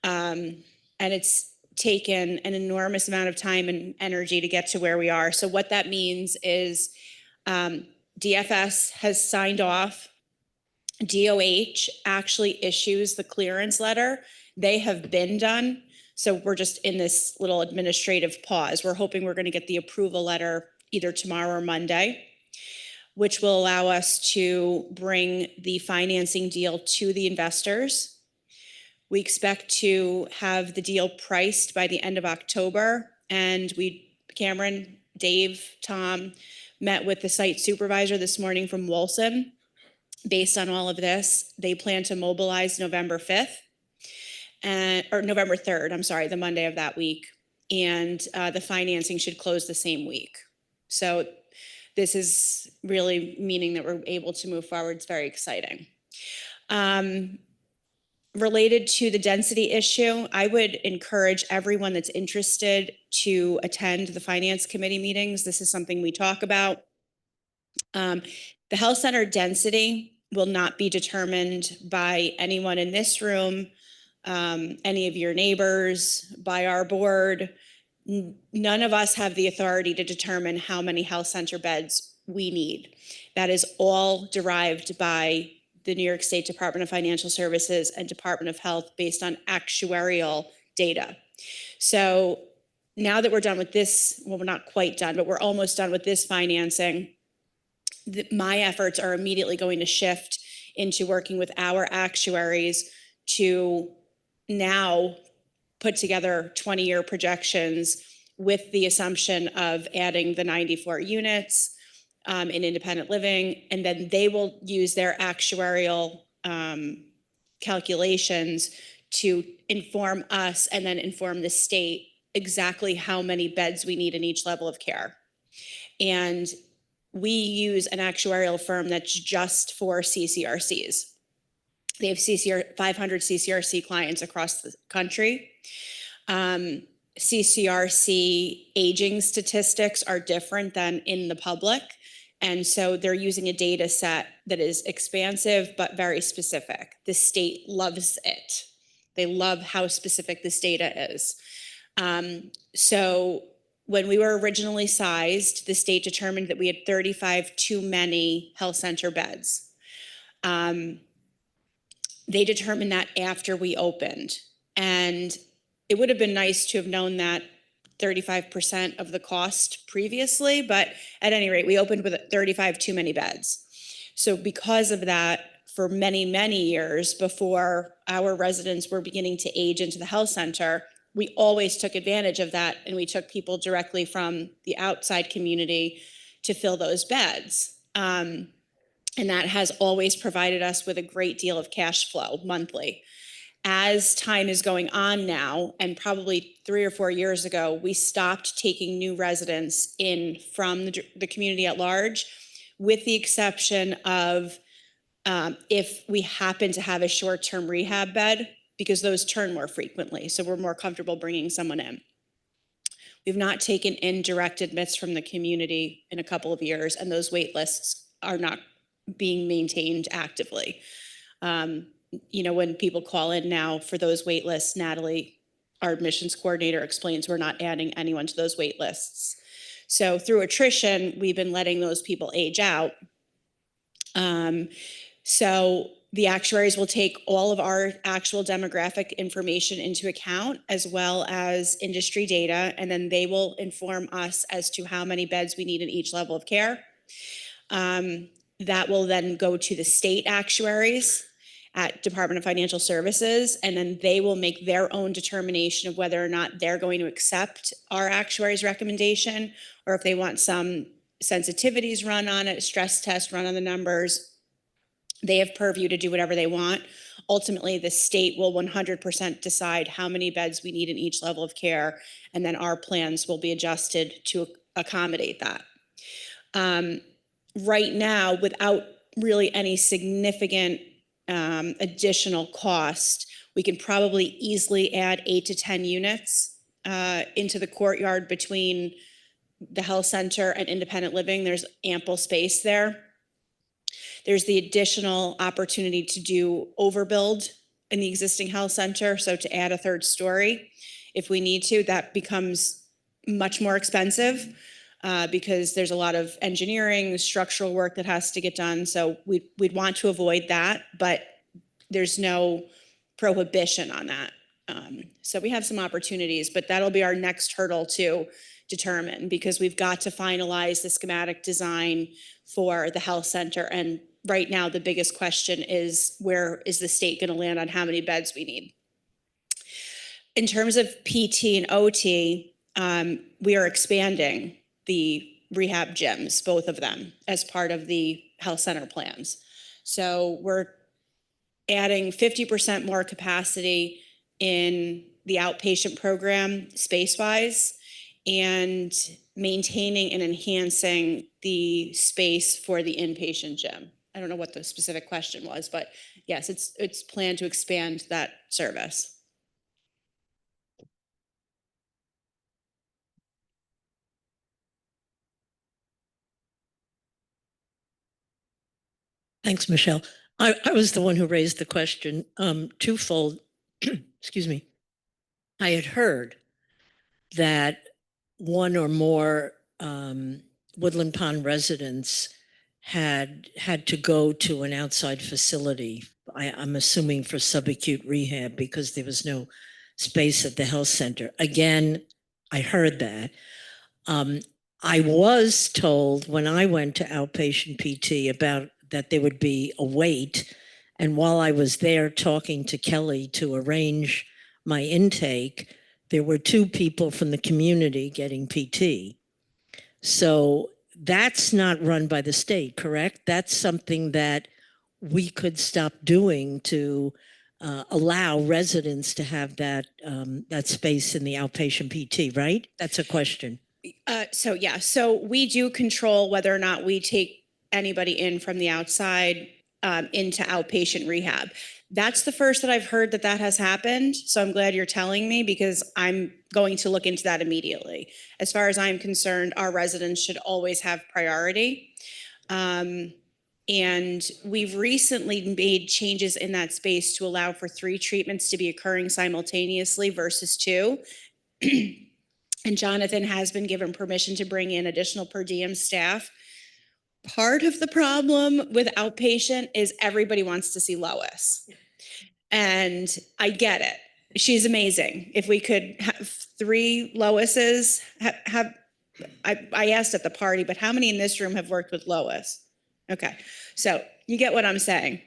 And it's taken an enormous amount of time and energy to get to where we are. So what that means is DFS has signed off. DOH actually issues the clearance letter. They have been done. So we're just in this little administrative pause. We're hoping we're going to get the approval letter either tomorrow or Monday, which will allow us to bring the financing deal to the investors. We expect to have the deal priced by the end of October. And Cameron, Dave, Tom met with the site supervisor this morning from Wolson. Based on all of this, they plan to mobilize November 5th. Or November 3rd, I'm sorry, the Monday of that week. And the financing should close the same week. So this is really meaning that we're able to move forward. It's very exciting. Related to the density issue, I would encourage everyone that's interested to attend the Finance Committee meetings. This is something we talk about. The health center density will not be determined by anyone in this room, any of your neighbors, by our board. None of us have the authority to determine how many health center beds we need. That is all derived by the New York State Department of Financial Services and Department of Health based on actuarial data. So now that we're done with this, well, we're not quite done, but we're almost done with this financing. My efforts are immediately going to shift into working with our actuaries to now put together 20-year projections with the assumption of adding the 94 units in independent living, and then they will use their actuarial calculations to inform us and then inform the state exactly how many beds we need in each level of care. And we use an actuarial firm that's just for CCRCs. They have 500 CCRC clients across the country. CCRC aging statistics are different than in the public. And so they're using a data set that is expansive, but very specific. The state loves it. They love how specific this data is. So when we were originally sized, the state determined that we had 35 too many health center beds. They determined that after we opened. And it would have been nice to have known that 35% of the cost previously, but at any rate, we opened with 35 too many beds. So because of that, for many, many years before our residents were beginning to age into the health center, we always took advantage of that, and we took people directly from the outside community to fill those beds. And that has always provided us with a great deal of cash flow monthly. As time is going on now, and probably 3 or 4 years ago, we stopped taking new residents in from the community at large, with the exception of if we happen to have a short-term rehab bed, because those turn more frequently. So we're more comfortable bringing someone in. We've not taken in direct admits from the community in a couple of years, and those wait lists are not being maintained actively. When people call in now for those wait lists, Natalie, our admissions coordinator, explains we're not adding anyone to those wait lists. So through attrition, we've been letting those people age out. So the actuaries will take all of our actual demographic information into account, as well as industry data, and then they will inform us as to how many beds we need in each level of care. That will then go to the state actuaries at Department of Financial Services, and then they will make their own determination of whether or not they're going to accept our actuary's recommendation, or if they want some sensitivities run on it, stress test run on the numbers. They have purview to do whatever they want. Ultimately, the state will 100% decide how many beds we need in each level of care, and then our plans will be adjusted to accommodate that. Right now, without really any significant additional cost, we can probably easily add 8 to 10 units into the courtyard between the health center and independent living. There's ample space there. There's the additional opportunity to do overbuild in the existing health center, so to add a third story if we need to. That becomes much more expensive because there's a lot of engineering, structural work that has to get done. So we'd want to avoid that, but there's no prohibition on that. So we have some opportunities, but that'll be our next hurdle to determine, because we've got to finalize the schematic design for the health center. And right now, the biggest question is, where is the state going to land on how many beds we need? In terms of PT and OT, we are expanding the rehab gyms, both of them, as part of the health center plans. So we're adding 50% more capacity in the outpatient program space-wise, and maintaining and enhancing the space for the inpatient gym. I don't know what the specific question was, but yes, it's planned to expand that service. Thanks, Michelle. I was the one who raised the question, twofold. Excuse me. I had heard that one or more Woodland Pond residents had to go to an outside facility. I'm assuming for subacute rehab, because there was no space at the health center. Again, I heard that. I was told when I went to outpatient PT about that there would be a wait. And while I was there talking to Kelly to arrange my intake, there were 2 people from the community getting PT. So that's not run by the state, correct? That's something that we could stop doing to allow residents to have that space in the outpatient PT, right? That's a question. So we do control whether or not we take anybody in from the outside into outpatient rehab. That's the first that I've heard that has happened. So I'm glad you're telling me, because I'm going to look into that immediately. As far as I'm concerned, our residents should always have priority. And we've recently made changes in that space to allow for 3 treatments to be occurring simultaneously versus 2. And Jonathan has been given permission to bring in additional per diem staff. Part of the problem with outpatient is everybody wants to see Lois. And I get it. She's amazing. If we could have 3 Loises, I asked at the party, but how many in this room have worked with Lois? Okay, so you get what I'm saying.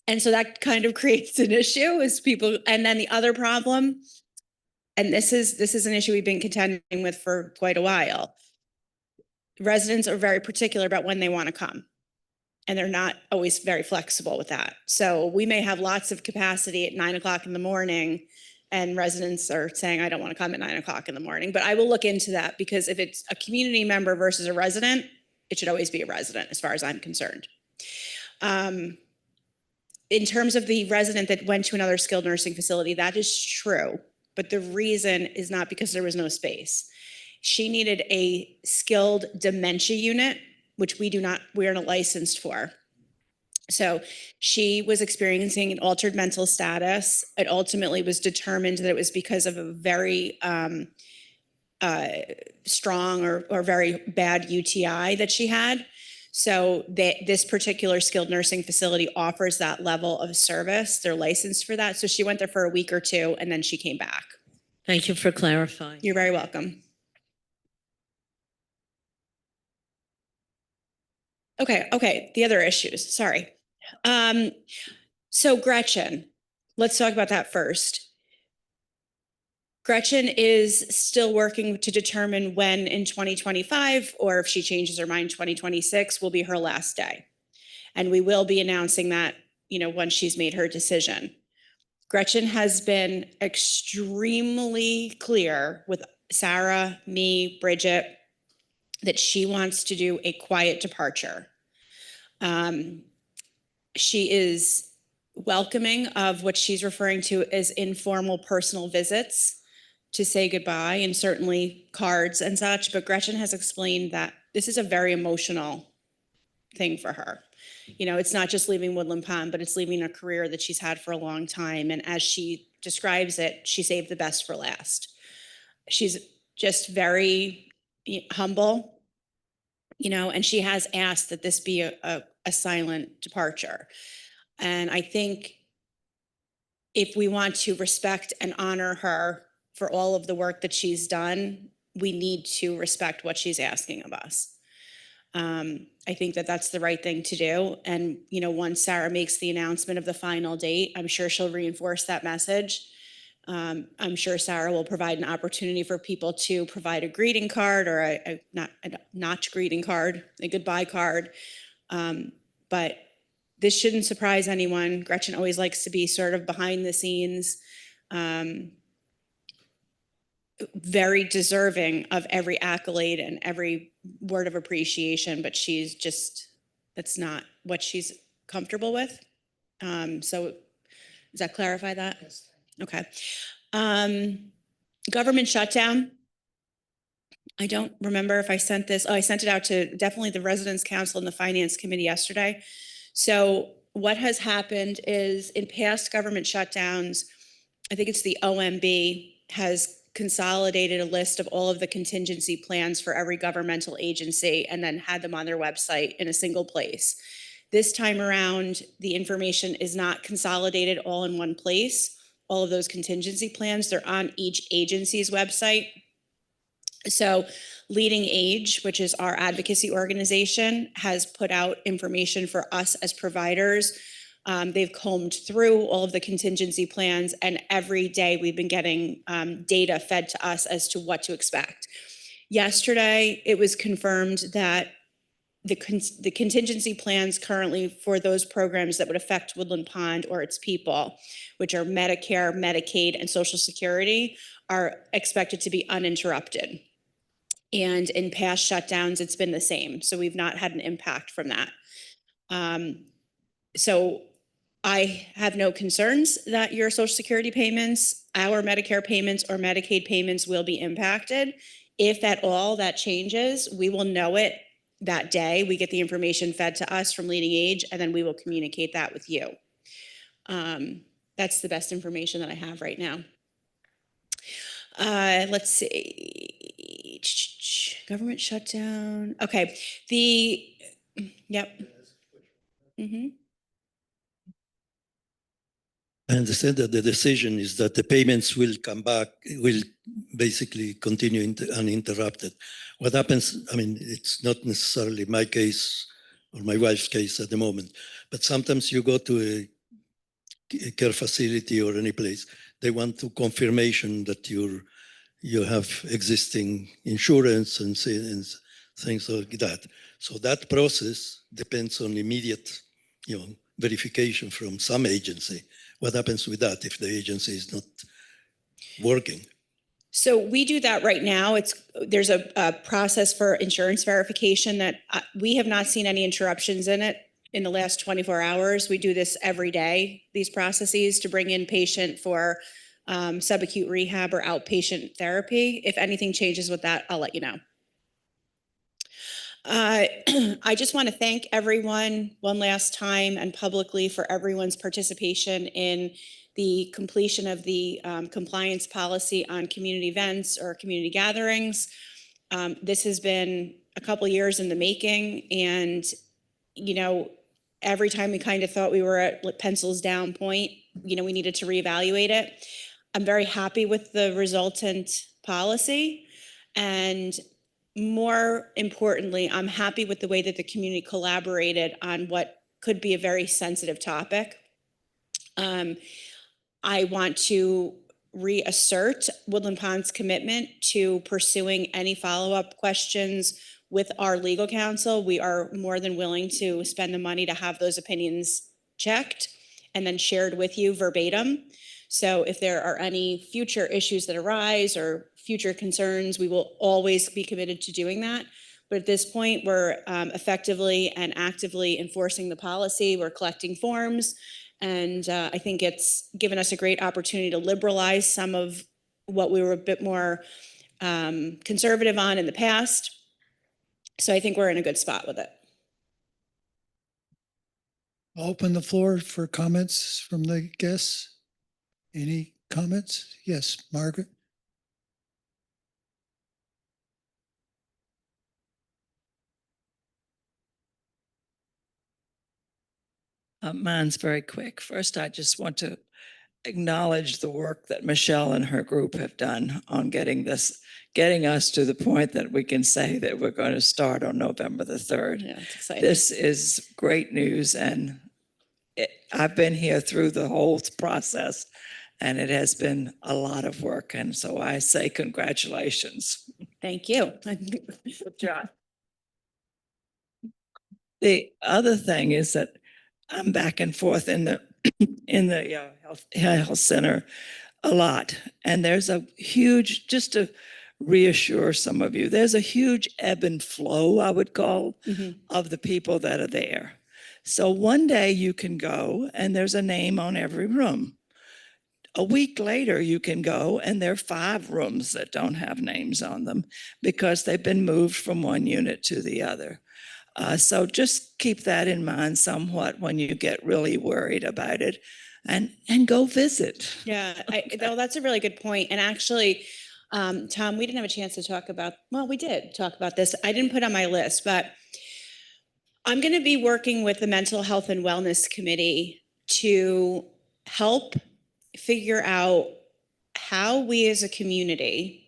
And so that kind of creates an issue is people, and then the other problem, and this is an issue we've been contending with for quite a while. Residents are very particular about when they want to come, and they're not always very flexible with that. So we may have lots of capacity at 9 o'clock in the morning, and residents are saying, I don't want to come at 9 o'clock in the morning. But I will look into that, because if it's a community member versus a resident, it should always be a resident as far as I'm concerned. In terms of the resident that went to another skilled nursing facility, that is true. But the reason is not because there was no space. She needed a skilled dementia unit, which we are not licensed for. So she was experiencing an altered mental status. It ultimately was determined that it was because of a very strong or very bad UTI that she had. So this particular skilled nursing facility offers that level of service. They're licensed for that. So she went there for a week or 2, and then she came back. Thank you for clarifying. You're very welcome. Okay, the other issues, sorry. So Gretchen, let's talk about that first. Gretchen is still working to determine when in 2025, or if she changes her mind, 2026 will be her last day. And we will be announcing that, once she's made her decision. Gretchen has been extremely clear with Sarah, me, Bridget, that she wants to do a quiet departure. She is welcoming of what she's referring to as informal personal visits to say goodbye, and certainly cards and such. But Gretchen has explained that this is a very emotional thing for her. It's not just leaving Woodland Pond, but it's leaving a career that she's had for a long time. And as she describes it, she saved the best for last. She's just very humble, and she has asked that this be a silent departure. And I think if we want to respect and honor her for all of the work that she's done, we need to respect what she's asking of us. I think that that's the right thing to do. And, once Sarah makes the announcement of the final date, I'm sure she'll reinforce that message. I'm sure Sarah will provide an opportunity for people to provide a greeting card, or a not greeting card, a goodbye card. But this shouldn't surprise anyone. Gretchen always likes to be sort of behind the scenes, very deserving of every accolade and every word of appreciation, but that's not what she's comfortable with. So does that clarify that? Yes. Okay. Government shutdown. I don't remember if I sent this. Oh, I sent it out to definitely the Residents Council and the Finance Committee yesterday. So what has happened is, in past government shutdowns, I think it's the OMB has consolidated a list of all of the contingency plans for every governmental agency and then had them on their website in a single place. This time around, the information is not consolidated all in one place. All of those contingency plans, they're on each agency's website. So Leading Age, which is our advocacy organization, has put out information for us as providers. They've combed through all of the contingency plans, and every day we've been getting data fed to us as to what to expect. Yesterday, it was confirmed that the contingency plans currently for those programs that would affect Woodland Pond or its people, which are Medicare, Medicaid, and Social Security, are expected to be uninterrupted. And in past shutdowns, it's been the same. So we've not had an impact from that. So I have no concerns that your Social Security payments, our Medicare payments, or Medicaid payments will be impacted. If at all that changes, we will know it that day. We get the information fed to us from Leading Age, and then we will communicate that with you. That's the best information that I have right now. Let's see. Government shutdown. Okay, yep. Mhm. I understand that the decision is that the payments will come back, will basically continue uninterrupted. What happens, I mean, it's not necessarily my case or my wife's case at the moment, but sometimes you go to a care facility or any place, they want to confirmation that you have existing insurance and things like that. So that process depends on immediate, verification from some agency. What happens with that if the agency is not working? So we do that right now. There's a process for insurance verification that we have not seen any interruptions in it in the last 24 hours. We do this every day, these processes to bring in patient for subacute rehab or outpatient therapy. If anything changes with that, I'll let you know. I just want to thank everyone one last time and publicly for everyone's participation in the completion of the compliance policy on community events or community gatherings. This has been a couple years in the making, and every time we kind of thought we were at pencils down point, we needed to reevaluate it. I'm very happy with the resultant policy, and more importantly, I'm happy with the way that the community collaborated on what could be a very sensitive topic. I want to reassert Woodland Pond's commitment to pursuing any follow-up questions with our legal counsel. We are more than willing to spend the money to have those opinions checked and then shared with you verbatim. So if there are any future issues that arise or future concerns, we will always be committed to doing that. But at this point, we're effectively and actively enforcing the policy. We're collecting forms. And I think it's given us a great opportunity to liberalize some of what we were a bit more conservative on in the past. So I think we're in a good spot with it. I'll open the floor for comments from the guests. Any comments? Yes, Margaret. Mine's very quick. First, I just want to acknowledge the work that Michelle and her group have done on getting us to the point that we can say that we're going to start on November the 3rd. Yeah, it's exciting. This is great news, and I've been here through the whole process, and it has been a lot of work. And so I say congratulations. Thank you. Good job. The other thing is that I'm back and forth in the health center a lot, and there's a huge, just to reassure some of you, there's a huge ebb and flow, I would call, of the people that are there. So one day you can go and there's a name on every room. A week later you can go and there are 5 rooms that don't have names on them because they've been moved from one unit to the other. So just keep that in mind somewhat when you get really worried about it, and go visit. Yeah, no, that's a really good point. And actually, Tom, we didn't have a chance to talk about, well, we did talk about this. I didn't put on my list, but I'm going to be working with the Mental Health and Wellness Committee to help figure out how we as a community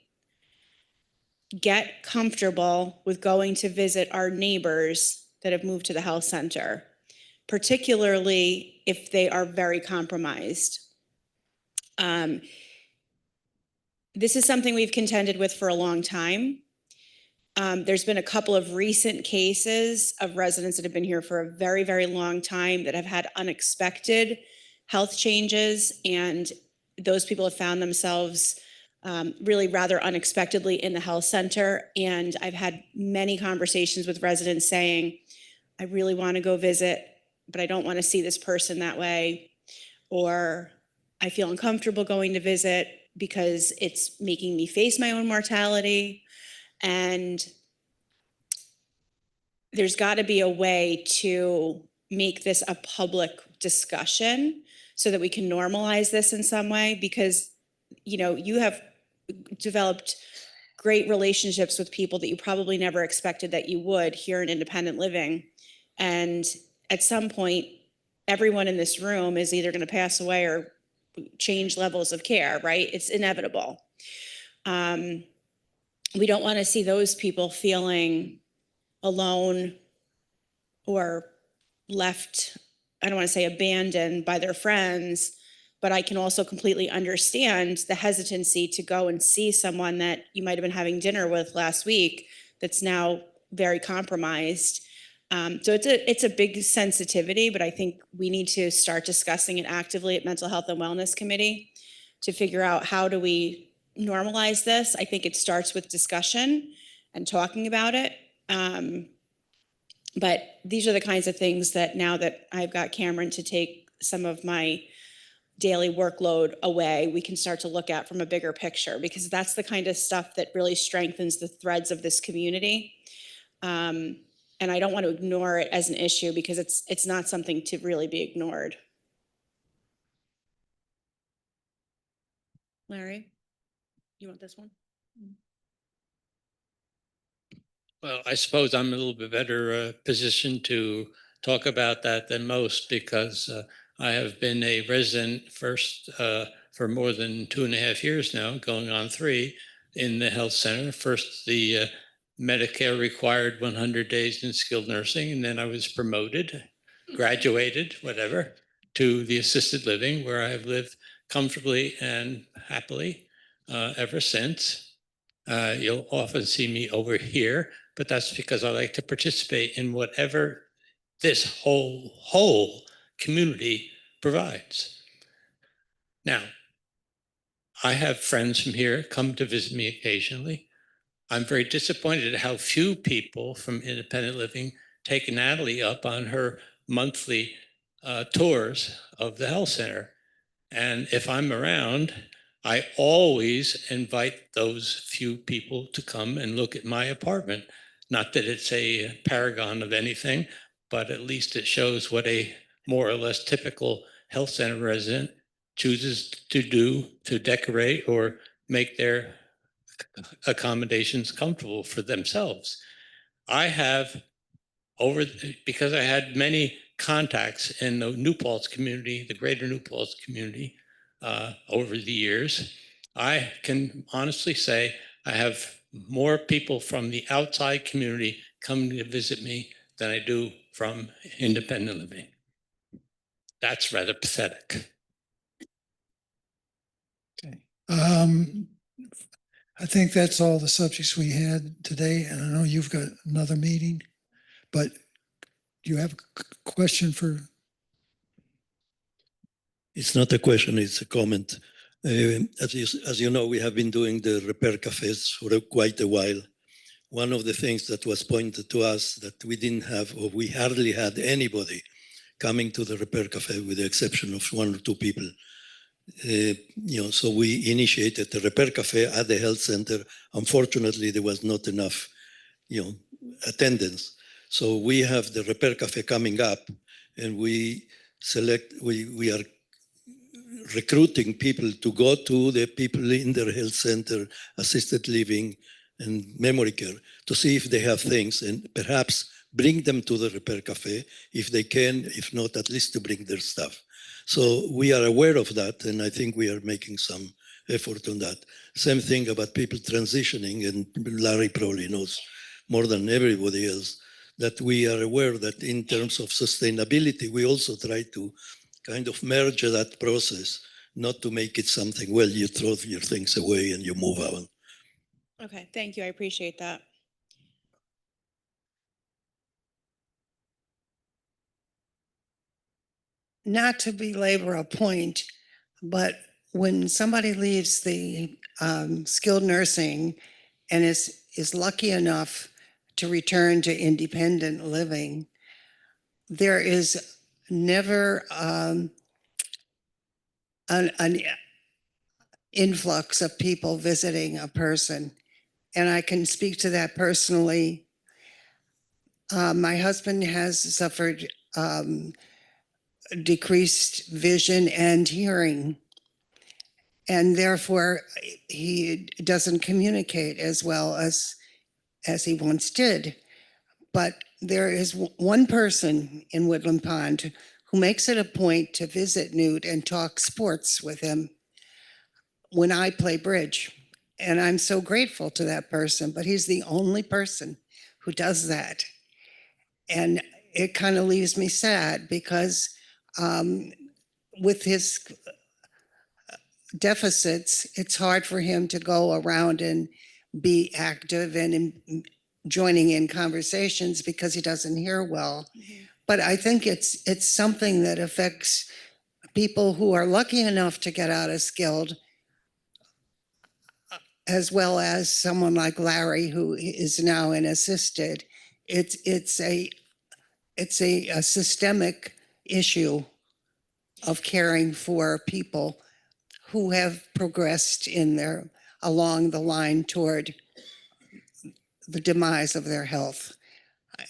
get comfortable with going to visit our neighbors that have moved to the health center, particularly if they are very compromised. This is something we've contended with for a long time. There's been a couple of recent cases of residents that have been here for a very, very long time that have had unexpected health changes, and those people have found themselves really rather unexpectedly in the health center. And I've had many conversations with residents saying, I really want to go visit, but I don't want to see this person that way. Or I feel uncomfortable going to visit because it's making me face my own mortality. And there's got to be a way to make this a public discussion so that we can normalize this in some way, because you have developed great relationships with people that you probably never expected that you would here in independent living. And at some point, everyone in this room is either going to pass away or change levels of care, right? It's inevitable. We don't want to see those people feeling alone or left, I don't want to say abandoned by their friends, but I can also completely understand the hesitancy to go and see someone that you might have been having dinner with last week that's now very compromised. So it's a big sensitivity, but I think we need to start discussing it actively at Mental Health and Wellness Committee to figure out how do we normalize this. I think it starts with discussion and talking about it. But these are the kinds of things that now that I've got Cameron to take some of my daily workload away, we can start to look at from a bigger picture, because that's the kind of stuff that really strengthens the threads of this community. And I don't want to ignore it as an issue, because it's not something to really be ignored. Larry, you want this one? Well, I suppose I'm a little bit better positioned to talk about that than most, because I have been a resident first for more than 2.5 years now, going on 3 in the health center. First, the Medicare required 100 days in skilled nursing, and then I was promoted, graduated, whatever, to the assisted living, where I have lived comfortably and happily ever since. You'll often see me over here, but that's because I like to participate in whatever this whole community provides. Now, I have friends from here come to visit me occasionally. I'm very disappointed at how few people from independent living take Natalie up on her monthly tours of the health center. And if I'm around, I always invite those few people to come and look at my apartment. Not that it's a paragon of anything, but at least it shows what a more or less typical health center resident chooses to do to decorate or make their accommodations comfortable for themselves. I have because I had many contacts in the New Paltz community, the greater New Paltz community, over the years, I can honestly say I have more people from the outside community coming to visit me than I do from independent living. That's rather pathetic. Okay. I think that's all the subjects we had today, and I know you've got another meeting, but do you have a question for? It's not a question, it's a comment. As you know, we have been doing the repair cafes for quite a while. One of the things that was pointed to us that we didn't have, or we hardly had anybody coming to the repair cafe with the exception of 1 or 2 people. So we initiated the repair cafe at the health center. Unfortunately, there was not enough, attendance. So we have the repair cafe coming up, and we are recruiting people to go to the people in their health center, assisted living, and memory care to see if they have things, and perhaps bring them to the repair cafe if they can, if not, at least to bring their stuff. So we are aware of that, and I think we are making some effort on that. Same thing about people transitioning, and Larry probably knows more than everybody else that we are aware that in terms of sustainability, we also try to kind of merge that process, not to make it something, well, you throw your things away and you move on. Okay, thank you. I appreciate that. Not to belabor a point, but when somebody leaves the skilled nursing and is lucky enough to return to independent living, there is never an influx of people visiting a person. And I can speak to that personally. My husband has suffered decreased vision and hearing. and therefore he doesn't communicate as well as he once did. But there is one person in Woodland Pond who makes it a point to visit Newt and talk sports with him when I play bridge. And I'm so grateful to that person, but he's the only person who does that. And it kind of leaves me sad because with his deficits, it's hard for him to go around and be active and joining in conversations because he doesn't hear well. But I think it's something that affects people who are lucky enough to get out of skilled, as well as someone like Larry, who is now in assisted. It's a systemic issue of caring for people who have progressed along the line toward the demise of their health.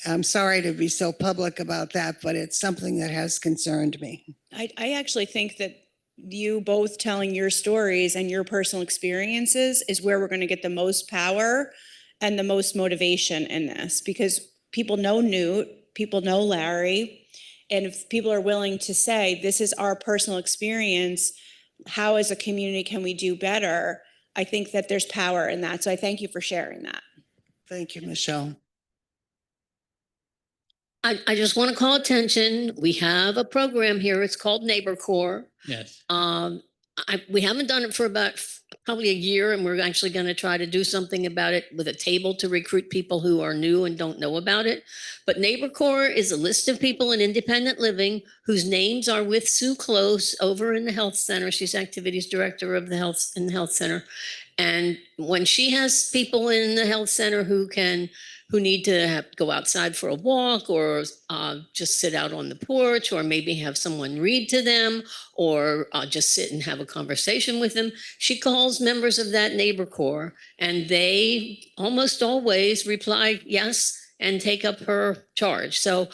I'm sorry to be so public about that, but it's something that has concerned me. I actually think that you both telling your stories and your personal experiences is where we're going to get the most power and the most motivation in this, because people know Newt, people know Larry, and if people are willing to say, this is our personal experience, how as a community can we do better? I think that there's power in that. So I thank you for sharing that. Thank you, Michelle. I just want to call attention. We have a program here. It's called Neighbor Corps. Yes. We haven't done it for about probably a year, and we're actually going to try to do something about it with a table to recruit people who are new and don't know about it. But Neighbor Corps is a list of people in independent living whose names are with Sue Close over in the health center. She's activities director of the health center. And when she has people in the health center who need to go outside for a walk, or just sit out on the porch, or maybe have someone read to them, or just sit and have a conversation with them, she calls members of that Neighbor Corps, and they almost always reply yes and take up her charge. So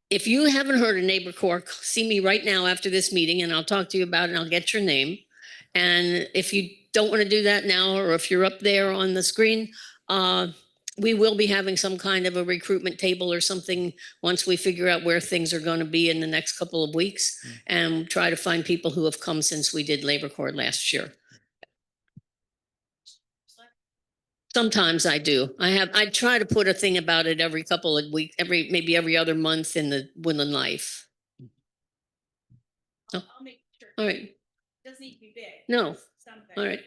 if you haven't heard of Neighbor Corps, see me right now after this meeting, and I'll talk to you about it, and I'll get your name. And if you don't want to do that now, or if you're up there on the screen, we will be having some kind of a recruitment table or something once we figure out where things are going to be in the next couple of weeks, and try to find people who have come since we did Labor Corps last year. Sometimes I do. I try to put a thing about it every couple of weeks, maybe every other month in the Woodland Life. Oh. I'll make sure. All right. Doesn't need to be big. No. Something. All right.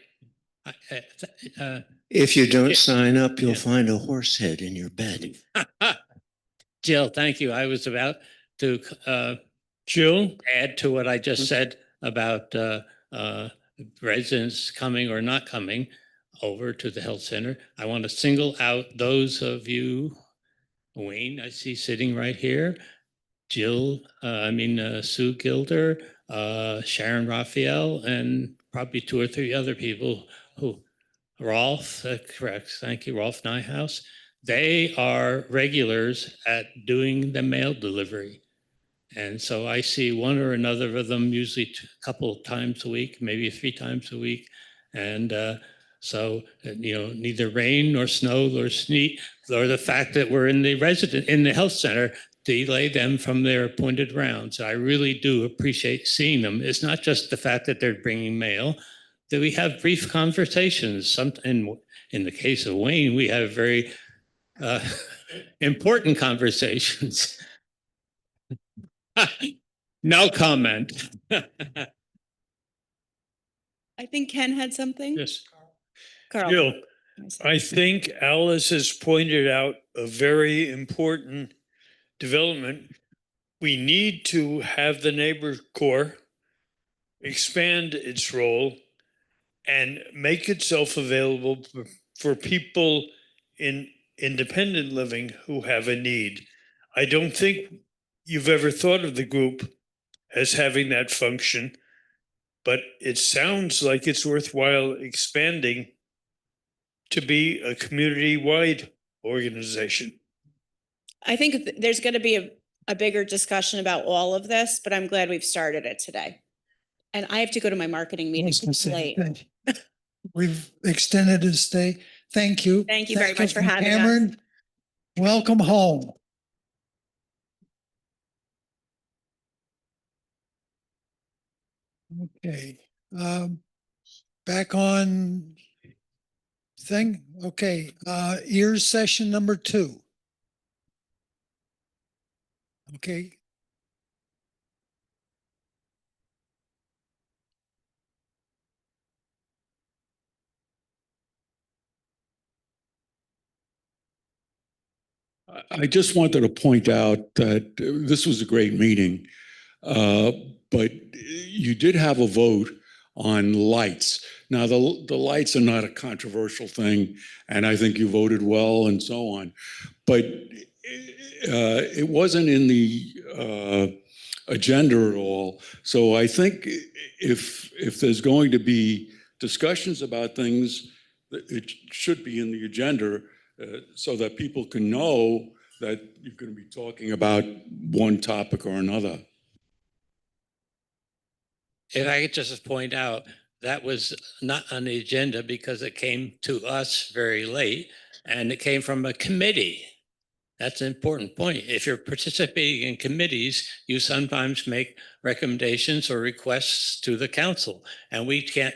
If you don't sign up, you'll find a horse head in your bed. Jill, thank you. I was about to Jill, add to what I just said about residents coming or not coming over to the health center. I want to single out those of you, Wayne, I see sitting right here, Jill, Sue Gilder, Sharon Raphael, and probably 2 or 3 other people who, Rolf, correct, thank you, Rolf Nyhouse. They are regulars at doing the mail delivery. And so I see one or another of them usually a couple of times a week, maybe 3 times a week. And neither rain nor snow nor sleet, or the fact that we're in the health center, delay them from their appointed rounds. I really do appreciate seeing them. It's not just the fact that they're bringing mail, that we have brief conversations. In the case of Wayne, we have very important conversations. No comment. I think Ken had something. yes. Carl. Jill, I think Alice has pointed out a very important development. We need to have the Neighbor Corps expand its role and make itself available for people in independent living who have a need. I don't think you've ever thought of the group as having that function, but it sounds like it's worthwhile expanding to be a community-wide organization. I think there's going to be a bigger discussion about all of this, but I'm glad we've started it today. And I have to go to my marketing I meeting. was gonna It's say, late. We've extended his stay. Thank you. Thank you very much for from having us. Cameron. Welcome home. Okay, back on thing. Okay, ears session number 2. Okay. I just wanted to point out that this was a great meeting, but you did have a vote on lights. Now, the lights are not a controversial thing, and I think you voted well and so on. But it wasn't in the agenda at all. So I think if there's going to be discussions about things, it should be in the agenda so that people can know that you're going to be talking about one topic or another. If I could just point out, that was not on the agenda because it came to us very late and it came from a committee. That's an important point. If you're participating in committees, you sometimes make recommendations or requests to the council, and we can't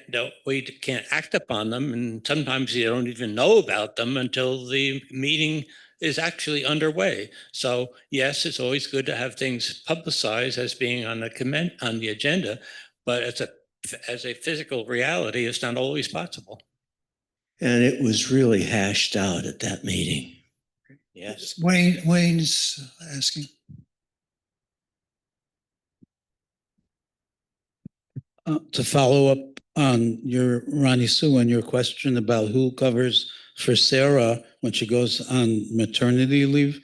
act upon them. And sometimes you don't even know about them until the meeting is actually underway. So yes, it's always good to have things publicized as being on the agenda, but as a physical reality, it's not always possible. And it was really hashed out at that meeting. Yes. Wayne's asking. To follow up on your, Ronnie Sue, and your question about who covers for Sarah when she goes on maternity leave,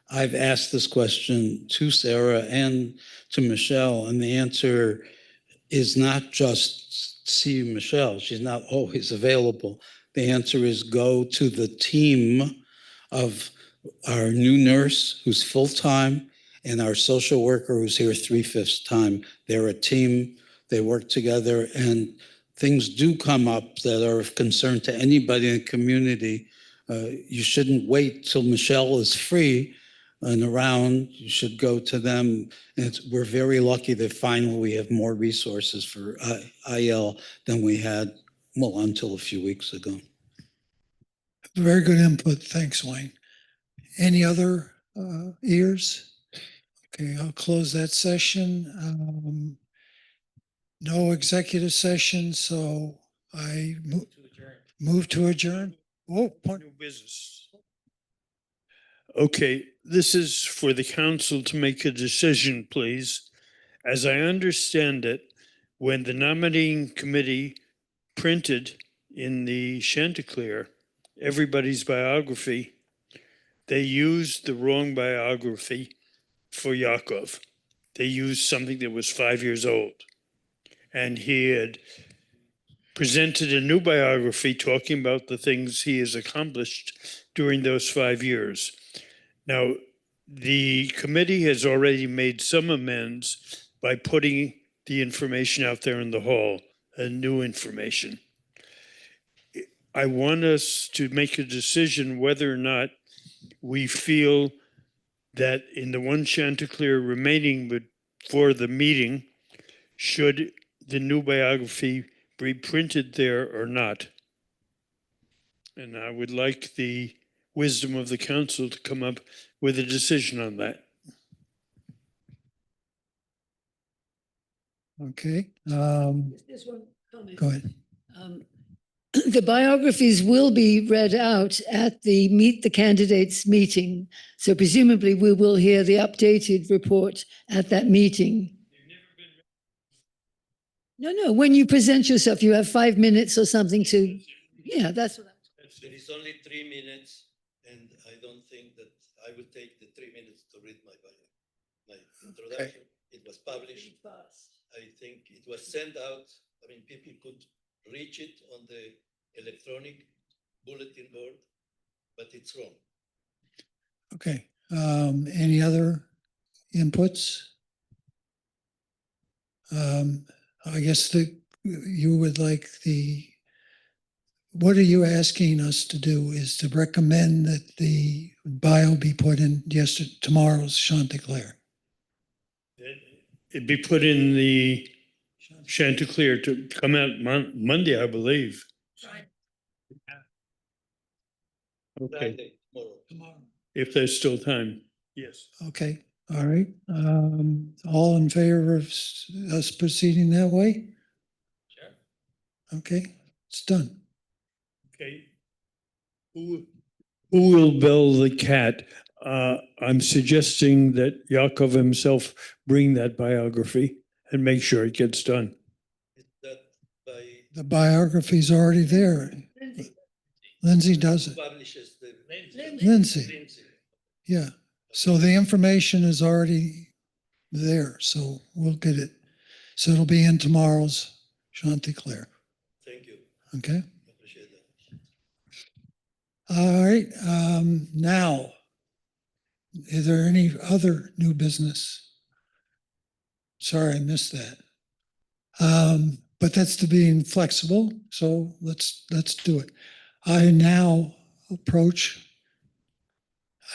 I've asked this question to Sarah and to Michelle, and the answer is not just see Michelle. She's not always available. The answer is go to the team of our new nurse who's full-time and our social worker who's here 3/5 time. They're a team, they work together, and things do come up that are of concern to anybody in the community. You shouldn't wait till Michelle is free and around. You should go to them. And we're very lucky that finally we have more resources for IL than we had, well, until a few weeks ago. Very good input. Thanks, Wayne. Any other ears? Okay, I'll close that session. No executive session, so I move to adjourn. Oh, point. New business. Okay, this is for the council to make a decision, please. As I understand it, when the nominating committee printed in the Chanticleer everybody's biography, they used the wrong biography for Yakov. They used something that was 5 years old. And he had presented a new biography talking about the things he has accomplished during those 5 years. Now, the committee has already made some amends by putting the information out there in the hall, new information. I want us to make a decision whether or not we feel that in the one Chanticleer remaining for the meeting, should the new biography be printed there or not? And I would like the wisdom of the council to come up with a decision on that. Okay. There's one comment. Go ahead. The biographies will be read out at the Meet the Candidates meeting. So presumably we will hear the updated report at that meeting. No, when you present yourself, you have 5 minutes or something to, yeah, that's what There is only 3 minutes, and I don't think that I would take the 3 minutes to read my introduction. It was published. I think it was sent out. I mean, people could reach it on the electronic bulletin board, but it's wrong. Okay. Any other inputs? I guess you would like what are you asking us to do is to recommend that the bio be put in tomorrow's Chanticleer. It'd be put in the Chanticleer to come out Monday, I believe. Okay, if there's still time, yes. Okay, all right. All in favor of us proceeding that way? Sure. Okay, it's done. Okay. Who will bell the cat? I'm suggesting that Yakov himself bring that biography and make sure it gets done. The biography's already there. Lindsay does it. Publishes the. Lindsay. Yeah, so the information is already there, so we'll get it. So it'll be in tomorrow's Chanticleer, Thank you. okay? Appreciate that. All right, now, is there any other new business? Sorry, I missed that. But that's to being flexible, so let's do it. I now approach.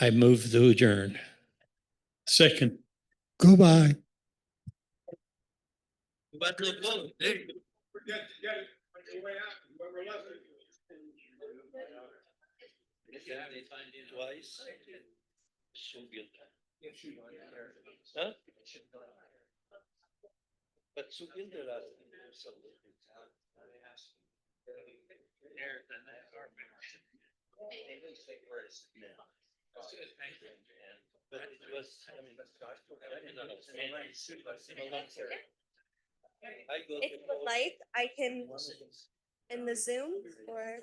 I move to adjourn. Second. Goodbye. They find it twice. Huh? But Sugilder asked me to do something. But it was, I mean, If you would like, I can in the Zoom or